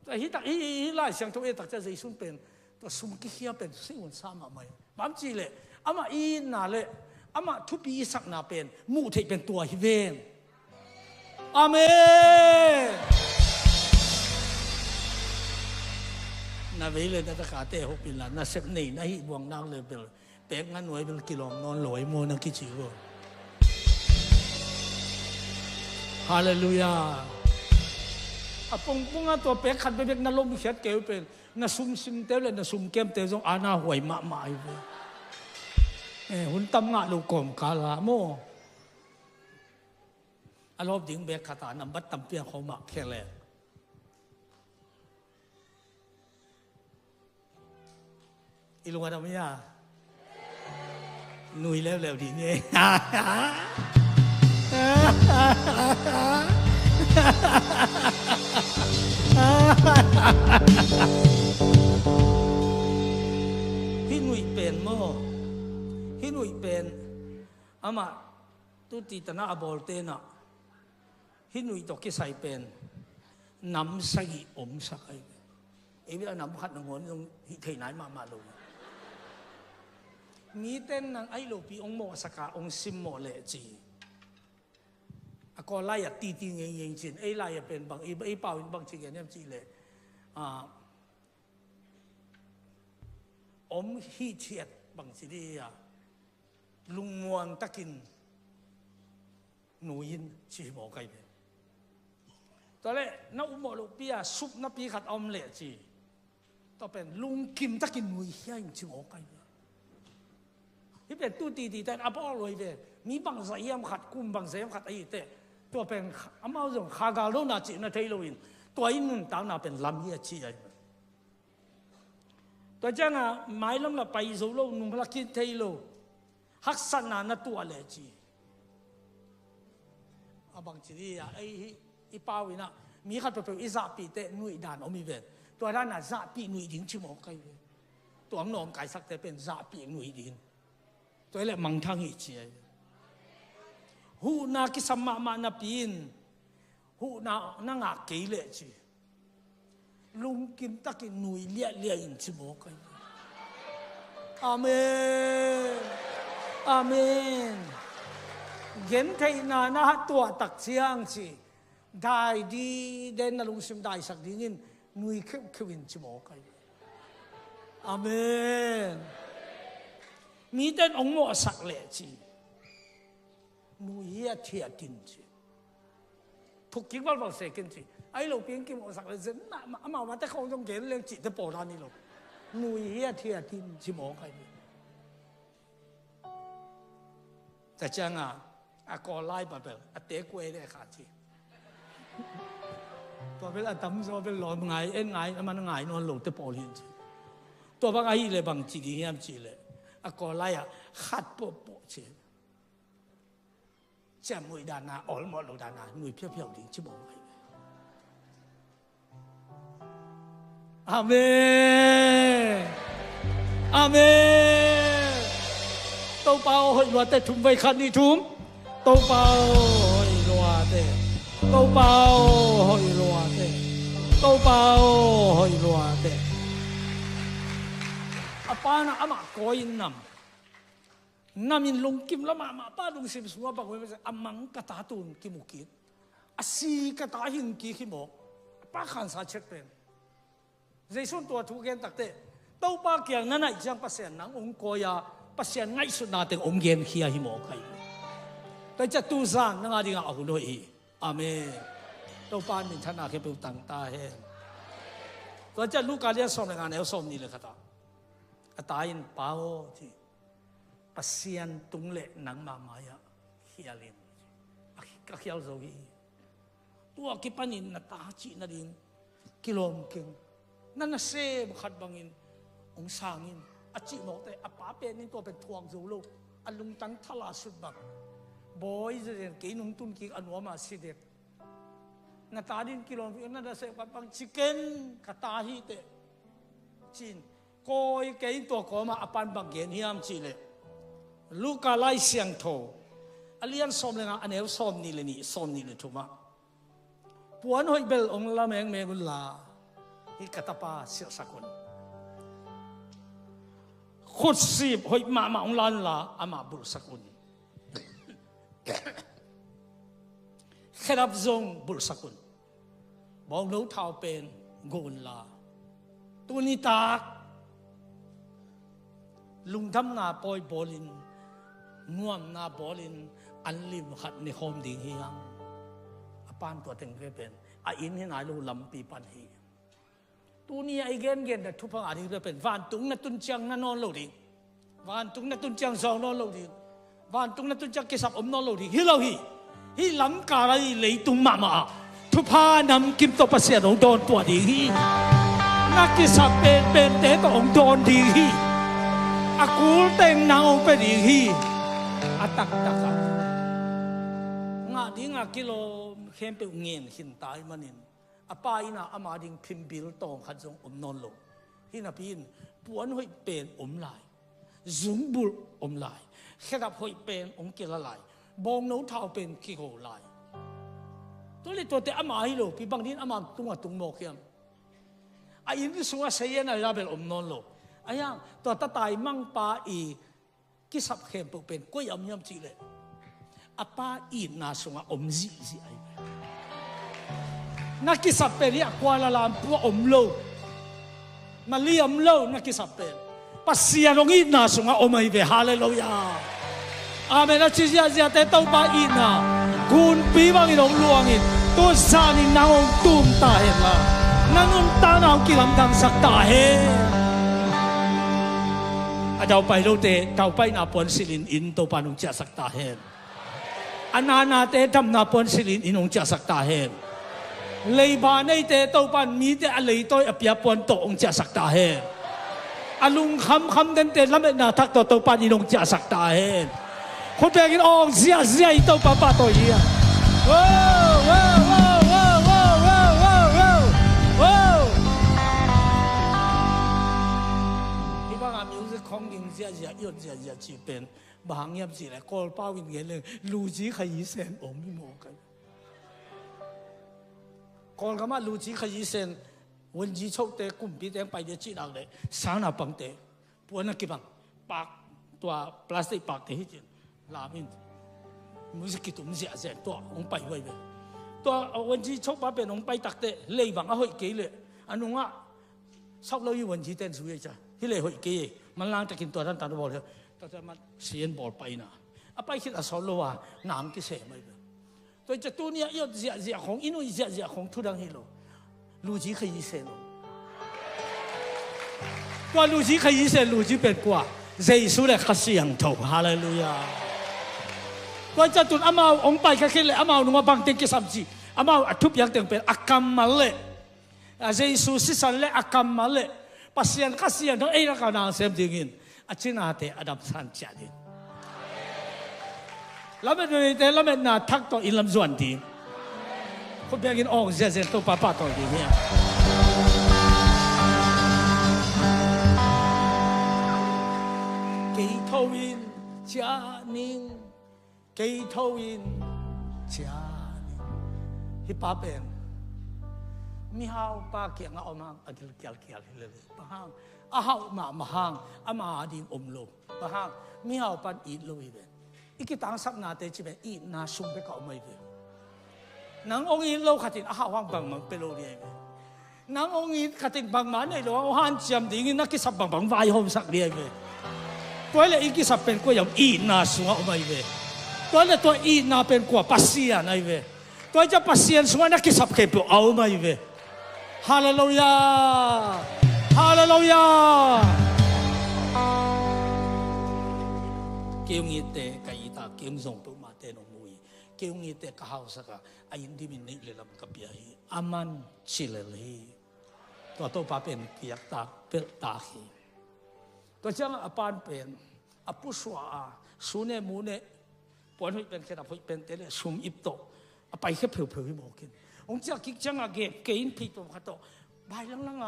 แต่ที่ตักที่ไล่เสียงตัวเองตักจะสิสุนเป็นตัวซุ่มกี้เขียเป็นสิบุญสามไม่บางทีเลยอามาอีน่าเลยอามาทุบีสักนาเป็นมูเทเป็นตัวฮิเวนอาเมนนาเวเลยนัตกาเตหกปีละนาเซฟนี่นาฮิบวงนางเลยเป็นเป็กงั้นหน่วยเป็นกิโลนอนลอยโมนักกิจิโกฮาเลลูยาอะปงปงตัวเป็กขัดไปเป็กนาลมเขียดเกลเป็นนาซุ่มซิมเตลเลยนาซุ่มเกมเตลจงอาณาหวยมาหมายไปหุ่นตำงะลูกกลมกาลาโมอารมณ์ดิ่งเบกขาตานำบัดตำเปียเขามาแค่แรกอีลุงอะไรไม่ยาหนุ่ยแล้วดีเนี่ยพี่หนุ่ยเป็นโมพี่หนุ่ยเป็นอามาตุติตนาอบอลเตนะพี่หนุ่ยตกที่ใส่เป็นน้ำใส่อมสักไอ้เอวิลน้ำขัดน้ำหัวตรงที่ไหนมาลงมีเต้นนังไอ้ลูกพี่องโมสกาองซิมโมเลจีก็ไล่ตีเงี้ยจริงไอ้ไล่เป็นบางไอ้เป่าบางทีเนี่ยจีเลยอมฮีเชียดบางทีดีลุงมวงตะกินหนูยินชีบอกใครเป็นตอนแรกน้าอุโมลูกพี่ซุปน้าพี่ขัดอมเละจีต่อเป็นลุงกิมตะกินหนูเฮียชีบอกใครที่เป็นตู้ตีแต่อาบอลอยเป็นมีบางสายขัดกุมบางสายขัดไอ้แต่ตัวเป็นอามาส่งขากาโลนาจีน่าเทโลอินตัวอินนุ่นตาวน่าเป็นลำเฮียชีไอ้ตัวจังหมายลำละไปโซโลนุ่งพลักคิดเทโลฮักษณะตัวเลจีบางทีไอ้ป้าวินะมีขัดตัวอิซาปีเตนุยดานอมีเวนตัวด้านน่ะซาปีนุยดิ้งชิมอไกตัวน้องไก่สักแต่เป็นซาปีนุยดิ้งตัวเล็กมังทังอีเจียหูนาคิสมามานาปีนหูนางาเกลเลจีลุงกิมตะกินนุยเลี้ยอินชิมอไกอาเมนอาเมนเห็นไทยนาตัวตักเสียงสิได้ดีเด่นนลุงซิมได้สักดีนินนุยเข้าวินชิมอกันอาเมนมีเด่นองค์โมสักเละจีนุยเทียดินจีถูกกิ้งบอลบอลเสกินจีไอ้ลูกเพียงกิ้งโมสักเลยสิน่ะมาแต่เขาต้องเห็นเรื่องจิตจะโปรดานี่ลูกนุยเทียดินชิมอกัน แต่จังก็ไล่ไปแบบเตะกล้วยได้ขาดทีตัวเป็นตั้มตัวเป็นหลอนไงมันไงนอนหลงแต่ปอลินทีตัวบางไอ้เลยบางจีดีเฮียมจีเลยก็ไล่ขัดปอจีจะมวยด้านหน้าออลมอลด้านหน้ามวยเพี้ยวๆดีชิบองไงอาเมนอาเมนตัวเปล่าหอยรัวแต่ทุ่มไว้คันนี้ทุ่มตัวเปล่าหอยรัวแต่ตัวเปล่าหอยรัวแต่ตัวเปล่าหอยรัวแต่อาป้านะอามาก้อยน้ำอินลงกิมละมาป้าลงสิบสัวบอกไว้ว่าอามังกตาตุนกิมุกิดอาศีกตาหินกิขิโมป้าขันสาเช็ดเป็นใจส่วนตัวทุกเกณฑ์ตักเตะเต้าป้าเกี่ยงนั่นไอ้จังปัสเซียนนังองค์กอยาปัสเซียนง่ายสุดนาเต็งองค์เกณฑ์ขี้หิโมใครแต่จะตูซานนั่งอะไรกันเอาหน่อยอาเมนเต้าป้ามีฐานะแค่เป็นต่างตาเห็นตัวจะลูกการเลี้ยงสมในงานแล้วสมนี่เลยครับตาอินเป้าที่ปัสเซียนตุงเละนังมามายะขี้ยลินก็ขี้ยลโซกีตัวกิปันินนาตาจีนาดินกิโลมเก่งนั่นน่ะเซ่บุขัดบังอินองสางินอาจิโมแต่อาป้าเป็นนี่ตัวเป็นทวงจูโลอันลุงตังทลาสุดบักบอยจะเรียนกี่นุ่งตุนกี่อันวัวมาสิเด็กนาตาดินกิโลมนั่นน่ะเซ่บังชิคเก้นกาตาฮีเตจีนก้อยเกี่ยตัวก้มาอปันบังเกียนฮิมจีเลยลูกกาไลเสียงโถอเลียนสมเลยนะอันเอวสมนี่เลยนี่สมนี่เลยถูกไหมปวนหอยเบลองละแมงเมกุลาฮิกตาปาเสียสักุลขุดสีบหอยมาองลันลาอามาบุษกุลขดับซงบุษกุลบองรู้เท้าเป็นกุลลาตัวนี้ตากลุงทำนาปอยบอลินง่วงนาบอลินอันลิมขัดในโฮมดีเฮียงปานตัวเต็งเป็นอินให้นายลูลำปีปันฮีตัวนี้ไอเกนแต่ทุกพังอาทิตย์เป็นวันตุงนัตุนจังนั่นนอนโลดีวันตุงนัตุนจังสองนอนโลดีวันตุงนัตุนจังเกสับอมนอนโลดีฮิโลฮีลำการอะไรเลยตุงมาทุกพานำกิมตัวประเสริฐของโดนตัวดีฮีนักเกสับเป็นเตะตัวของโดนดีฮีอากูเต็งนางองเป็นดีฮีอาตักงาดิ้งกิโลเข้มเปเงินหินตายมันนินอาป้าอินาอามาดิ้งพิมบิลตองขัดจงนอนลงหินาพินปวนหอยเป็นลายจุงบุลลายแค่ดับหอยเป็นเกลลายบองโน้ตเท้าเป็นขี้โหลายตัวนี้ตัวเตะอามาฮิโลพี่บางทีอามาตุงโมกยังอินที่สุวรรณเสียนอะไรเป็นนอนลงยังตัวตาตายมั่งป้ากิสับเข้มเป็นก็ยำจีเลยอาป้าอินนาสงะจีไอนักกิสับเป็นเนี่ยกวาลาลามปัวโลมาเลี้ยมโลนักกิสับเป็นปัสเซียนองอินนาสงะไม่เวฮาเลลูยาอาเมนอาชิยาเสียแต่ต้องป้าอินนากุนปีบังอินองลวงอินตัวซานินนางองตุมตาเห็นละนางองตานางกิลำดังสักตาเห็นเจ้าไปโลเตเจ้าไปนาปนสิลินอินตัวปานุงเจสักตาเห็นอันนาเตทำนาปนสิลินอินองเจสักตาเห็นเลยบานในเตตัวปานมีเตอะไรตัวอภิยปนตัวองเจสักตาเห็นอลุงคำเดินเตละเมนาทักตัวปานอินองเจสักตาเห็นคนแปลกินองเสียตัวป้าตัวเฮียว้าวของยิงเสียยอดเสียจีเป็นบางยับจีเลยกอลป้าวินเงี้ยเลยลูจีขยี้เซนไม่มองกันกอลก็มาลูจีขยี้เซนวันจีโชคเตะกุ่มปีเตงไปเดี๋ยวจีนักเลยสานาปังเตะปวดนักกีบังปากตัวพลาสติกปากเตะที่จีลามินมุสกิตุมเสียเซนตัวองไปไว้เลยตัววันจีโชคป้าเป็นองไปตักเตะเลยบังเอาหอยกี่เลยอันนู้นอ่ะชอบเราอยู่วันจีเต้นสวยจ้ะที่เลยหอยกี่มันล้างจะกินตัวท่านตาดูบอลเลยแต่จะมันเสียนบอลไปนะไปคิดอาสอนเราว่าน้ำกี่เสไม่เป็นตัวจะตัวเนี้ยยอดเสียของอินุยเสียของทุดังฮิโลลูจีขยี้เซนตัวลูจีขยี้เซนลูจีเป็นกว่าเจสุเลยขัดเสียงถูกฮาเลลูยา ตัวจะตุนอามาองไปแค่ขึ้นเลยอามาหนุ่มบางเต็งกิสัมจีอามาทุบยังเต็งเป็นอักกรรมมาเลยเจสุสิสันเลยอักกรรมมาเลยปัสยันกัสยันทั้งเอรักนาเซมดิ่งอินอาชินาเตอดับสันจัดินแล้วมันเลยแต่แล้วมันน่าทักต่ออินลำจวนดีคนเพียงกินออกเสียเสียตัวป้าต่อดีเนี่ยกีทวินจานิงกีทวินจานิงฮิปาเป็นมีฮาวปาเกียงเอามาอัดเกี่ยวเลยปะฮังอาฮาวมาฮังอามาดิ่งอมโลปะฮังมีฮาวปันอีดโลอีเวนอีกต่างสักนาเตจิเบอีนาซุ่มไปก็ไม่ได้นางองค์อินโลขัดินอาฮาวางบังมังเปโลเดียเวนางองค์อินขัดินบังมันในโลกฮันจำดิ่งนักกิสับบังวายโฮมสักเดียเวตัวเลยอีกสับเป็นก็ยังอีนาสุงเอาไม่เวตัวเลยตัวอีนาเป็นกว่าปัสเซียนไอเวตัวจะปัสเซียนสุงนักกิสับเก็บเอาไม่เวฮาเลลูยาฮาเลลูยาเกี่ยวงี้เตะกับอีตาเกี่ยวส่งตัวมาเตะนมุยเกี่ยวงี้เตะกับเฮาสักอายินดีมินนี่เลยลำกับยาฮีอามันชิเลลีตัวโตป้าเป็นเกียรตาเป็นตาฮีตัวจังอปานเป็นอปุสวาสุเนมูเนปวนหุยเป็นแค่ดับหุยเป็นเตเลสุมอิบโตไปแค่เผลอๆบอกกินองค์เจ้าคิดจังอาเก็บเกณฑ์พิตัวขัดโตใบลัง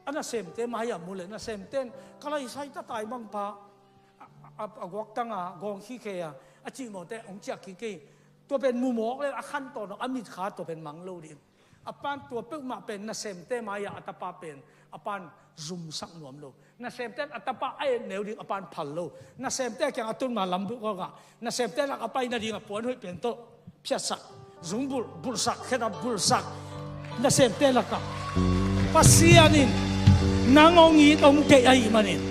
อันนั้นเสมเต้มาอย่างมูเลยนะเสมเต้นก็เลยใช้ตาตายบางปะกวักตั้งกองขี้เกียจีโมเต้องค์เจ้าคิดตัวเป็นมูหมอกเลยขั้นตอนอมิตขาตัวเป็นมังโลดินปานตัวเปิกมาเป็นนะเสมเต้มาอย่างอัตปาเป็นปานซุมสักนวมโลนะเสมเต้อัตปาไอเนวดิปานพัลโลนะเสมเต้แกงอัตุนมาลำบุกก็นะเสมเต้ลักไปนาดิงปวนหุยเป็นโตเพียสักซุงบุลสักแค่ดับบุลสักนะเสมเต้ลักปัสยานินนางองอีตองเกยไอมันนิน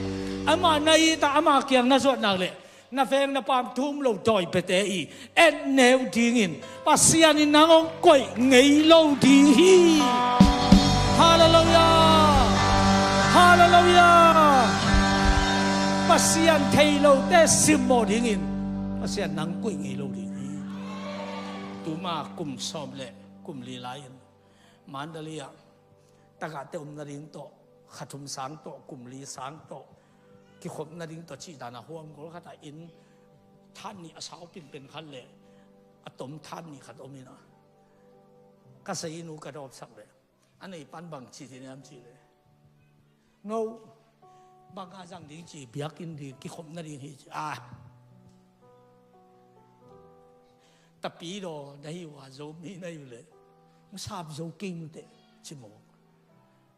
อามาในตาอามาเกียงน่าสวดนักเลยน่าเฟงน่าปามทุ่มโลดอยเปเตอีเอ็นเนวดิ้งอินปัสยานินนางองกอยเงยโลดีฮาเลลูยาฮาเลลูยาปัสยานเทโลเตซิมโมดิ้งอินปัสยานนางกอยเงยโลดีตัวมากุมซอมเล่กุมลีไลน์มันเดลียตากาเตอมนาริงโตขัดทุมสังโตกุมลีสังโตกิขบนาริงโตจีดานาหัวมกุลขัดอินท่านนี่อาสาวเป็นขันเลยอะตอมท่านนี่ขัดอมินะก็ใส่นูกระดอบสักเลยอันนี้ปันบังจีที่นี่อันจีเลยโนบางอาจังดิ้งจีเบียกินดีกิขบนาริงฮิจแต่ปีโดได้ว่าโจมีได้อยู่เลยมันทราบโจกิ้งเตะชิโม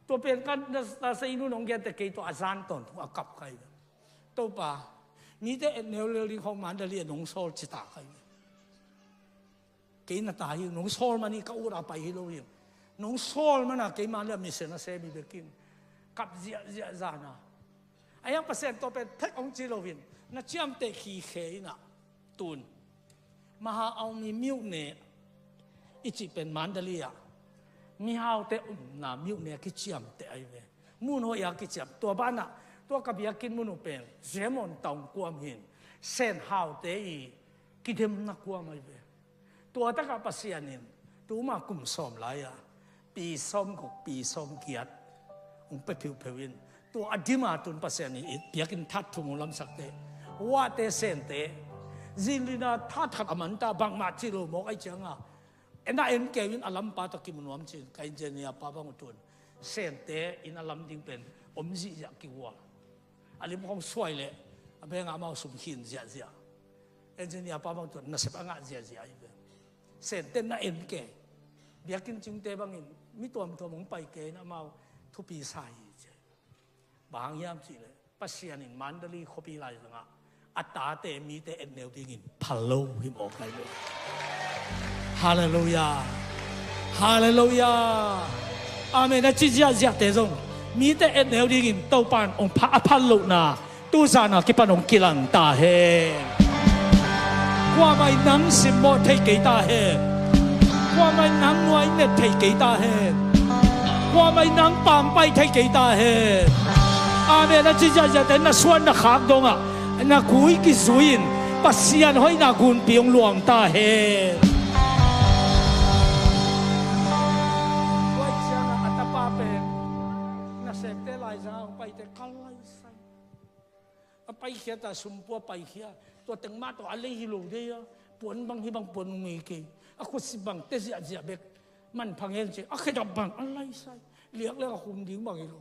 ตัวเป็นกันนาซีนูนองเกตเกยตัวอาจารย์ตอนตัวกับใครตัวป่ามีแต่เนวเรื่องของมันจะเรียนน้องโซลจิตาใครเกยน่าตายน้องโซลมันนี่ก็อุราไปฮิโรยิมน้องโซลมันน่ะเกยมันเรื่องมิเซนเซบีเบกินกับเจียจานะไอ้ยังเปอร์เซ็นต์ตัวเป็นเทคองจิโรวินน่าเชื่อมเตะขี้เขยน่ะตูนมหาเอามีมิวเนอิจิเป็นมันเดลียมีฮาวเตอุนามิวเนกิจิมเตไอเวมุนโฮยากิจิมตัวบ้านน่ะตัวกับยากินมุนเป็นเจมอนตองกวมหินเส้นฮาวเตอีกิเทมนักกวมไอเวตัวตะกับปัสยานินตัวมากุมสอมหลายปีสอมกปีสอมเกียรติองไปผิวเผวินตัวอดีมาตุนปัสยานินเปียกินทัดทุมุลำสักเตว่าเตเซนเตจิลินาทัดขัดอมันตาบางมาจิโรมอกไอจังเอ็นได้เอ็นเกวินอลัมปาตะกิมุนวมจินไกเจเนียปาบังตุนเซนเตอินอลัมดิงเป็นอมจิยากิวะอลิมของสวยเลยอเบงอามาสุมหินเสียเสียเอ็นเจเนียปาบังตุนน่าเสพงะเสียเสียอีเบเซนเตน่าเอ็นเกเบียกินจิงเตบังอินมิตัวมงไปเกน่ามาทุปีสายเจบางยามจิเลยปัสยานินมันเดลีขบีไลสังะอัตตาเตมีเตเอ็นเนวดิงินพัลโลหิมออกไปเลยฮาเลลูยาฮาเลลูยาอาเมนนะจิจยาเสียเตจงมีเตเอ็นเนวดิงินเต้าปานองพระพัลโลนาตูซานากิปานองกิลังตาเฮว่าไม่นังสิโมเทกิตาเฮว่าไม่นังนวยเนเทกิตาเฮว่าไม่นังปามไปเทกิตาเฮอาเมนนะจิจยาเตนะส่วนนะขากดงอ่ะนะคุยกิสุยน ปัสยันห้อยนากุนเปียงหลวงตาเฮไว้เจ้าอัตปาเป็นน่าเสพเตลายจ้าไปแต่กัลไลไซไปเขียแต่สมปัวไปเขียตัวตึงมาตัวอะไรฮิโลเดียปวนบางที่บางปวนมีกี่aku si bang tes aja bek man panggil je akhirnya bang Allah say lihat lah aku mending bang itu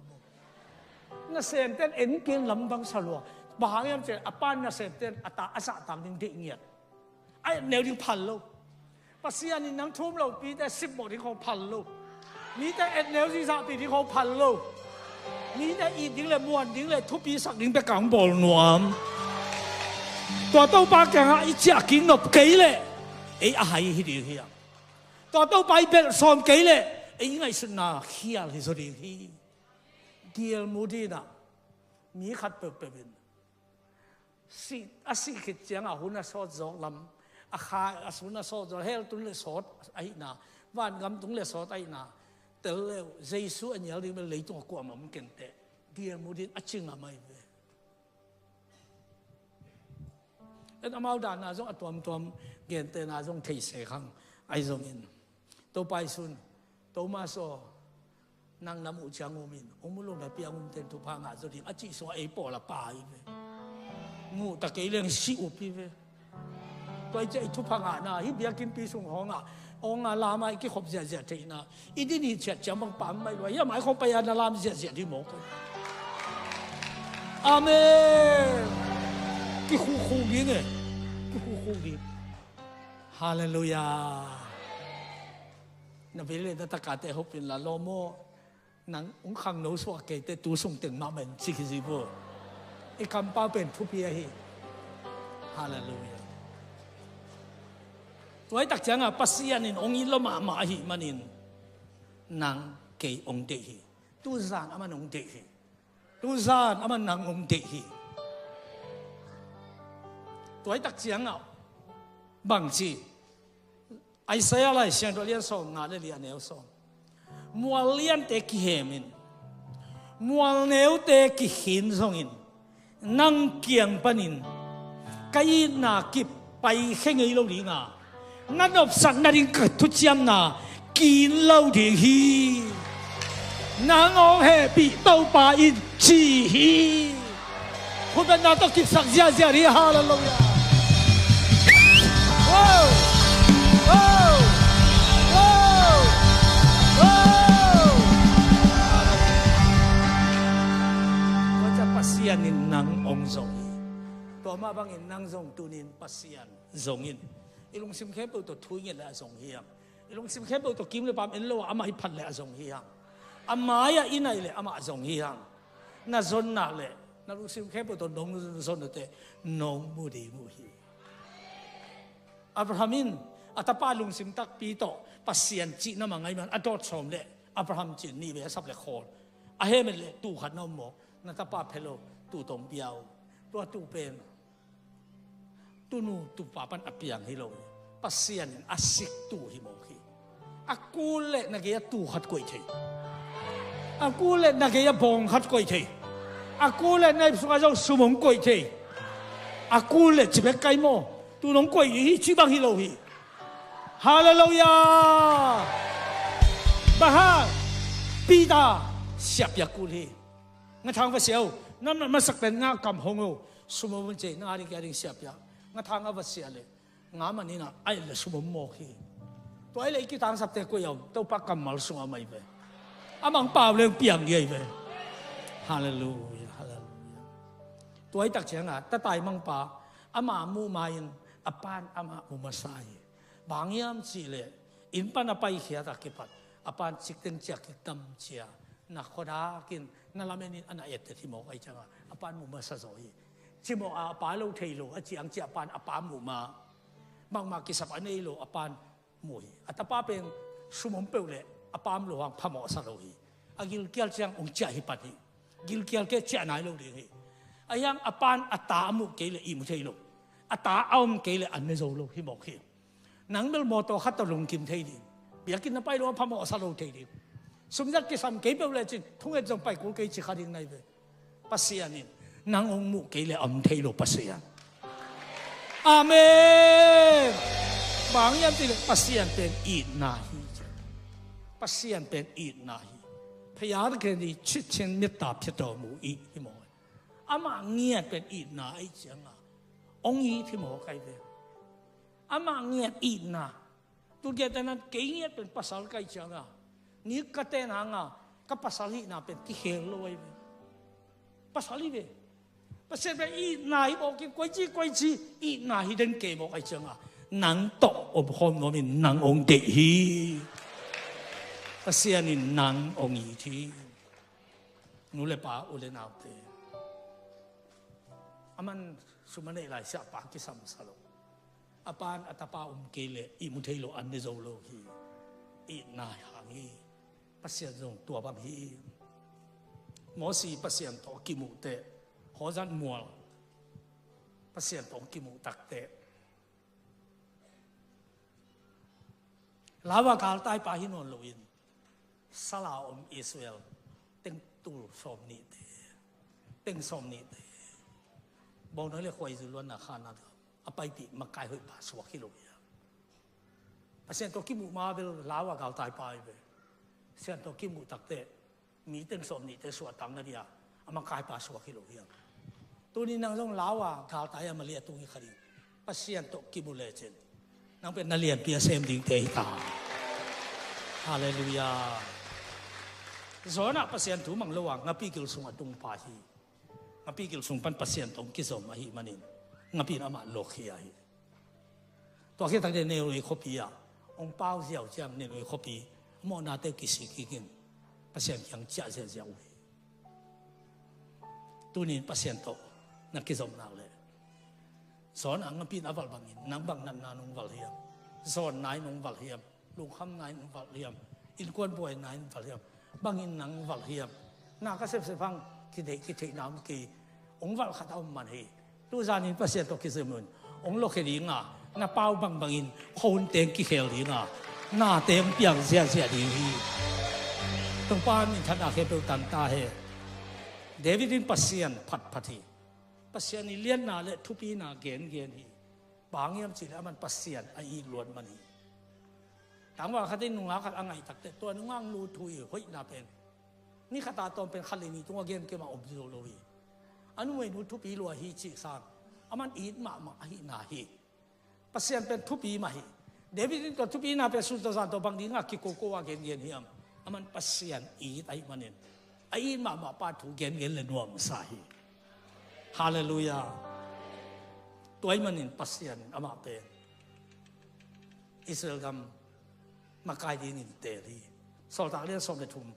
na senten enkin lambang salwa bahaya je apa na senten ata asa tam ding ding niat ai neu ding pal lo pasian ni nang thum lo pi te 10 bo ding ko pal lo ni te et neu si sa pi ding ko pal lo ni te i ding le muan ding le thu pi sak ding be kang bol nuam tua tau ba kang ai chia kin nop kei le ai a hai hi di hi tua tau bai be som kei le ai ngai sun na khial hi so di hi diel mudina mi khat pe pe bin si asi khit chiang a hun a so jok lam a kha a sun a so jok hel tun le sot ai na van gam tung le sot ai na tel le jesu an yal di me le tu ko ma mun ken te diel mudin a ching a mai ve et amau dan na jong atom tom gen te na jong thei se khang ai jong in to pai sun to ma so nang namu chang umin umulong na piang ten tu pa nga zo ding a chi so ai po la pa i ve ngu ta ke leng si u pi ve toi che tu pa nga na hi bia kim pi sung ho nga ong a la mai ki khop ja ja te na i di ni chat cham bang pam mai wa ya mai khop pa ya na lam ja ja di mo ko amen ki khu khu gi nge ki khu khu gi hallelujah na vele da ta ka te hopin la lo mo nang ung khang no so ke te tu sung teng ma men chi ki bo e kam pa pen thu pia hi hallelujah toy tak chang a pasian in ong in lo ma ma hi manin nang ke ong de hi tu zan aman ong de hi tu zan aman nang ong de hi toy tak chang a bang chi ai sai lai sian do lian so nga le lian neo so mual lian te ki hemin mual neu te ki hin song in nang kiang panin kai na ki pai khengei lo li nga ngan op sak na ring ka thu chiam na kin lo di hi nang ong he pi tau pa in chi hi khu ben na to ki sak ja ja ri hallelujah wow wow pasian in nang ong zong to ma bang in nang zong tunin pasian zong in ilung sim khe to thui nge la zong hiam ilung sim khe to kim le pam en lo ama hi phat le zong hiam ama ya inai le ama zong hiam na zon na le na lu sim khe to nong zon te nong mu di mu hi abrahamin atapa lung sim tak pi to pasian chi na mangai man adot som le abraham chi ni be sap le khol a he men le tu khat no mo na ta pa phelo tu tong piao tua tu pen tu nu tu pa pan apiang hi lo pasian asik tu hi mo khi akul le na ge tu khat koi thei akul le na ge bong khat koi thei akul le nai sunga jong sumong koi thei akul le chibe kai mo tu nong koi hi chi bang hi lo hi hallelujah baha pita siap yakul hi nga thang va siao nam na masak pen nga kam hongo sumo mun che nga ri ka ring siap ya nga thang va sia le nga mani na ai le sumo mo khi to ai le ki tang sap te ko yaw to pa kam mal sunga mai ve amang pa le piang ye ve hallelujah hallelujah to ai tak chang a ta tai mang pa ama mu main apan ama mu masai bang yam chi le in pan apai khia ta ke pat apan chik teng chak tam chia na khoda kin na lamenin ana et thi mo ai changa apan mu ma sa zoi chi mo a pa lo thei lo a chiang chi apan apa mu ma mang ma ki sap anei lo apan mu hi atapa pen sumom pe le apam lo hang phamo sa lo hi agil kyal chang ong cha hi pati gil kyal ke cha nai lo ding hi ayang apan ata mu ke le i mu thei lo ata aum ke le an ne zo lo hi mo khi nang mel mo to khat to lung kim thei di biakin na pai lo phamo sa lo thei di sum jat ke sam ke pe le chin thung et jong pai ko ke chi kharing nai ve pasianin nang ong mu ke le am thei lo pasian อาเมนบางอย่างที่ปัสยันเป็นอีนาฮีปัสยันเป็นอีนาฮีพยาธินี้ชิดเช่นเมตตาพิจารณาอีที่หมออามาเงียบเป็นอีนาอีจังอ่ะองค์อีที่หมอใครเป็นอามาเงียบอีนาตุเกียแต่นั้นเงียบเป็นภาษาใครจังอ่ะนี่ก็เต้นหางอ่ะก็ภาษาลีน่าเป็นที่เฮลอยภาษาลีเป็นภาษาเป็นอีนาอีบอกกินก๋วยจีอีนาฮีเดินเกบอกไอ้จังอ่ะหนังโตอบหอมโนมินหนังองเดฮีภาษานี่หนังองอีที่นู่นเลยป่าอุเลนเอาเตอามันสุมาเนลัยเสียปากกิสัมสโลอาปานอัตปาเกเลอิมุเทโลอันเนโซโลฮีอีนาหางฮีภาษาตรงตัวบางฮีหมอสีภาษาตรงกิมุเตหอจันมัวภาษาตรงกิมุตักเตลาวากาลใต้ปาหินนลุยนสลาอมอิสราเอลเต็งตูสมนิเตเต็งสมนิเตบอกนั่นเลยคอยจุลวันข้านัดอภัยติมาไกลหอยป่าสวกิโลยาเสียงตัวกิมุมาเบลลาวากาลใต้ปาเบเสียงตัวกิมุตักเตมีเต็งสมนิเตสวดตังนั่นเดียมาไกลป่าสวกิโลยาตัวนี้นางต้องลาวากาลใต้มาเลียตุงิขรีเสียงตัวกิมุเลเจนนั่งเป็นนักเรียนเปียเซมดิ้งเตยตาฮาเลลูยาสอนนักภาษาถูมังระวังงับปีกิลสุงอตุงปาฮีงับปีกิลสุงปันภาษาตรงกิสมมาฮีมันินงับปีนามาโลกียาฮีตัวแค่ตั้งแต่เนรุยคบีอ่ะองค์เป้าเสียวจังเนรุยคบีมอนาเตกิสิกินภาษาอย่างเจ้าเจ้าวิตัวนี้ภาษาโตนักกิสมนักเลยสอนอังปีนาวัลบังอินนังบังนันนานุงวัลเฮียมสอนนายนุงวัลเฮียมลุงคำนายนุงวัลเฮียมอินกวนป่วยนายนุงวัลเฮียมบังอินนังวัลเฮียมน่าก็เสพฟังคิดเด็กน้ำกีองวัลขัดเอามันเฮดูจานินภาษาตกิสมุนองโลกเดียงอ่ะน่าเป้าบังอินคนเต็งกิเคลดีงอ่ะน่าเต็งเปียงเสียดีตรงป้ามินทัดอาเคเปลตันตาเฮเดวิดินภาษาพัดทีภาษานี่เลี้ยนนาเลทุปีนาเกณฑ์ฮีบางอย่างสิแล้วมันภาษาไอ้ล้วนมันนี่ถามว่าเขาได้นุ่งอาขัดอ่างไงตักแต่ตัวนุ่งอ่างรูทุยเฮ้ยน่าเป็นนี่ข้าตาตอนเป็นขัดเลยนี่ตัวเกณฑ์เกี่ยมาอบดูโลวีอันนู้นนุทุปีลัวฮีจิสานอามันอีดมาฮีนาฮีภาษาเป็นทุปีมาฮีเดวิดตัวทุปีนาเป็นสุดท้ายตัวบางทีงาคิโกโกวาเกณฑ์ฮีมอามันภาษาอีดไอ้มันเนี่ยไอ้มาปาถูเกณฑ์เลยนัวมุสาฮีฮาเลลูยาตัวไอ้มันนี่ปัสยันอามาเป็นอิสราเอลกำมาไกลดีนินเตอรีสอดตาเรียนสอบในทุ่ม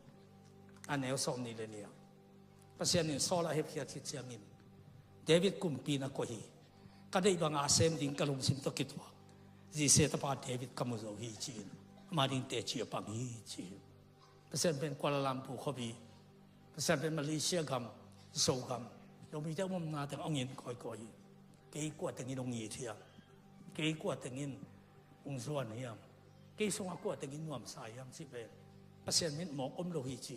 อันนี้สอบนี่เลยเนี่ยปัสยันนี่สอดละเฮพิอาทิตย์เชียงินเดวิดกุมปีนักโคฮีก็ได้บางอาเซมดิ้งกะลุมซิมตกิตัวจีเซตปาเดวิดกำมือโจฮีจีนมาดิ้งเตจีปังฮีจีนปัสยันเป็นกัวลาลัมพูขบีปัสยันเป็นมาเลเซียกำโซกำเรามีเจ้ามุมนาแต่เอาเงินก่อยเกี่ยกว่าแต่เงินองยีเทียมเกี่ยกว่าแต่เงินองส่วนเฮียมเกี่ยส่งกว่าแต่เงินนวมสายยามสิเบภาษาเม็ดหมอกโลหิจิ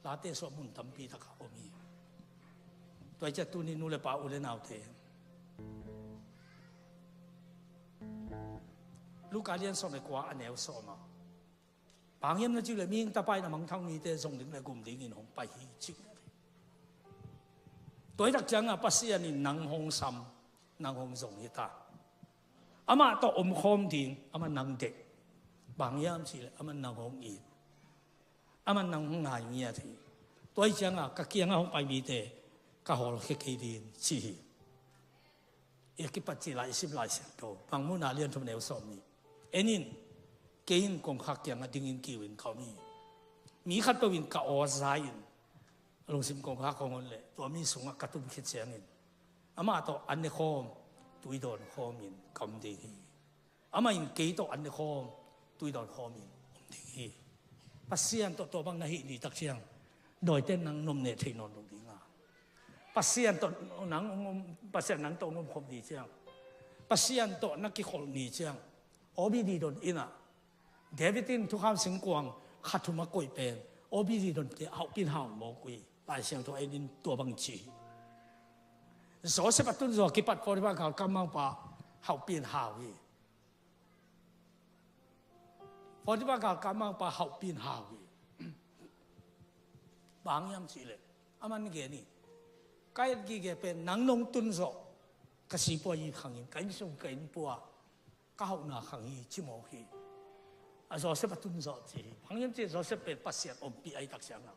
ลาเตสมุนตัมปีตะขาอมีตัวจะตุนินูเลปาอุเลนาวเตลูกการเรียนสอบในกว่าอันแนวสอบมาบางยามนั่นจิเลยมีตาไปนะมังทั้งมีเตส่งถึงในกลุ่มดิ้งอินของไปฮิจิตัวจักจังอ่ะปัสยานินังหงซัมนังหงส่งฮิตาอามาต่ออมคอมดิ้งอามานังเด็กบางยามสิเลยอามานังหงอีดอามานังหงหายเงียทีตัวจังอ่ะกะเกียงอ่ะหงไปมีเตกะหอลเคเคดินชีเอกิปัจจิลายสิบลายเสียงโตบางมุนาเรียนทุกแนวสอบนี้เอ็นินเกณฑ์กองขักยังดิ้งอินกิวินเขามีขัดตัววินกะออซายินลงสิมกองขักของคนเลยตัวมีสูงกระตุ้มคิดเสียงอินอามาต่ออันเนคอมตุยโดนคอมินกำดีฮีอามาอินเกย์ต่ออันเนคอมตุยโดนคอมินกำดีฮีปัสเซียนต่อตัวบางนาฮีนี่ตักเชียงโดยเต้นนังนมเนทนอนลงดีงาปัสเซียนต่อนังปัสเซียนนังต่อนมคมดีเชียงปัสเซียนต่อนักกิโคลนีเชียงโอบีดีโดนอินะเดวิดินทุกคำสิงกวางขัดทุมะกุยเป็นโอบีดีโดนเตะเอาปินหาวหมอกุยลายเสียงตัวเอ็นตัวบางจีสอเสปัตุนสอกิปัดฟอริบาเขากำมังปะ học biên hào gì phó tí bà cả cảm ơn bà học biên hào gì bang yam chỉ lệ aman cái này cái gìเป็นนังนงตุนโซกสิปอยขังยินกันส่งกันปัวก็เอาหน้าขังยิชิโมกีอาจจะเสพตุนโซจีพังยันจีจะเสพเป็นปัสเซียอมปีไอตักเสียง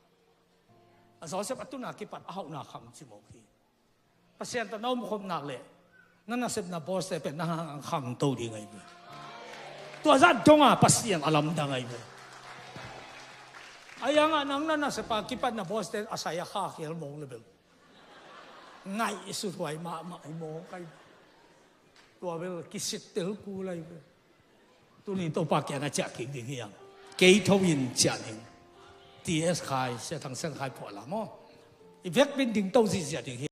อาจจะเสพตุนหน้ากิปัดเอาหน้าขังชิโมกีปัสเซียตอนน้องคบหนักเลยนั่นน่ะเสพน่ะบอสเป็นนั่งขังตัวดีไงตัวจัดจงอ่ะปัสเซียอารมณ์ดังไงไอ้ยังอ่ะนั่งนั่นน่ะเสพกิปัดน่ะบอสเป็นอาศัยข้าเขียนมองเลยเบลง่ายสุดไว้มาไอ้โมกันตัวเบลกิสิตเตอร์กูเลยตัวนี้ตัวปากแกน่ะจะกินดีอย่างเกยทวินจะเองทีเอสขายเสียทางเส้นขายพอละมั้งอีเวกเป็นดิ่งโตสิจะดิ่ง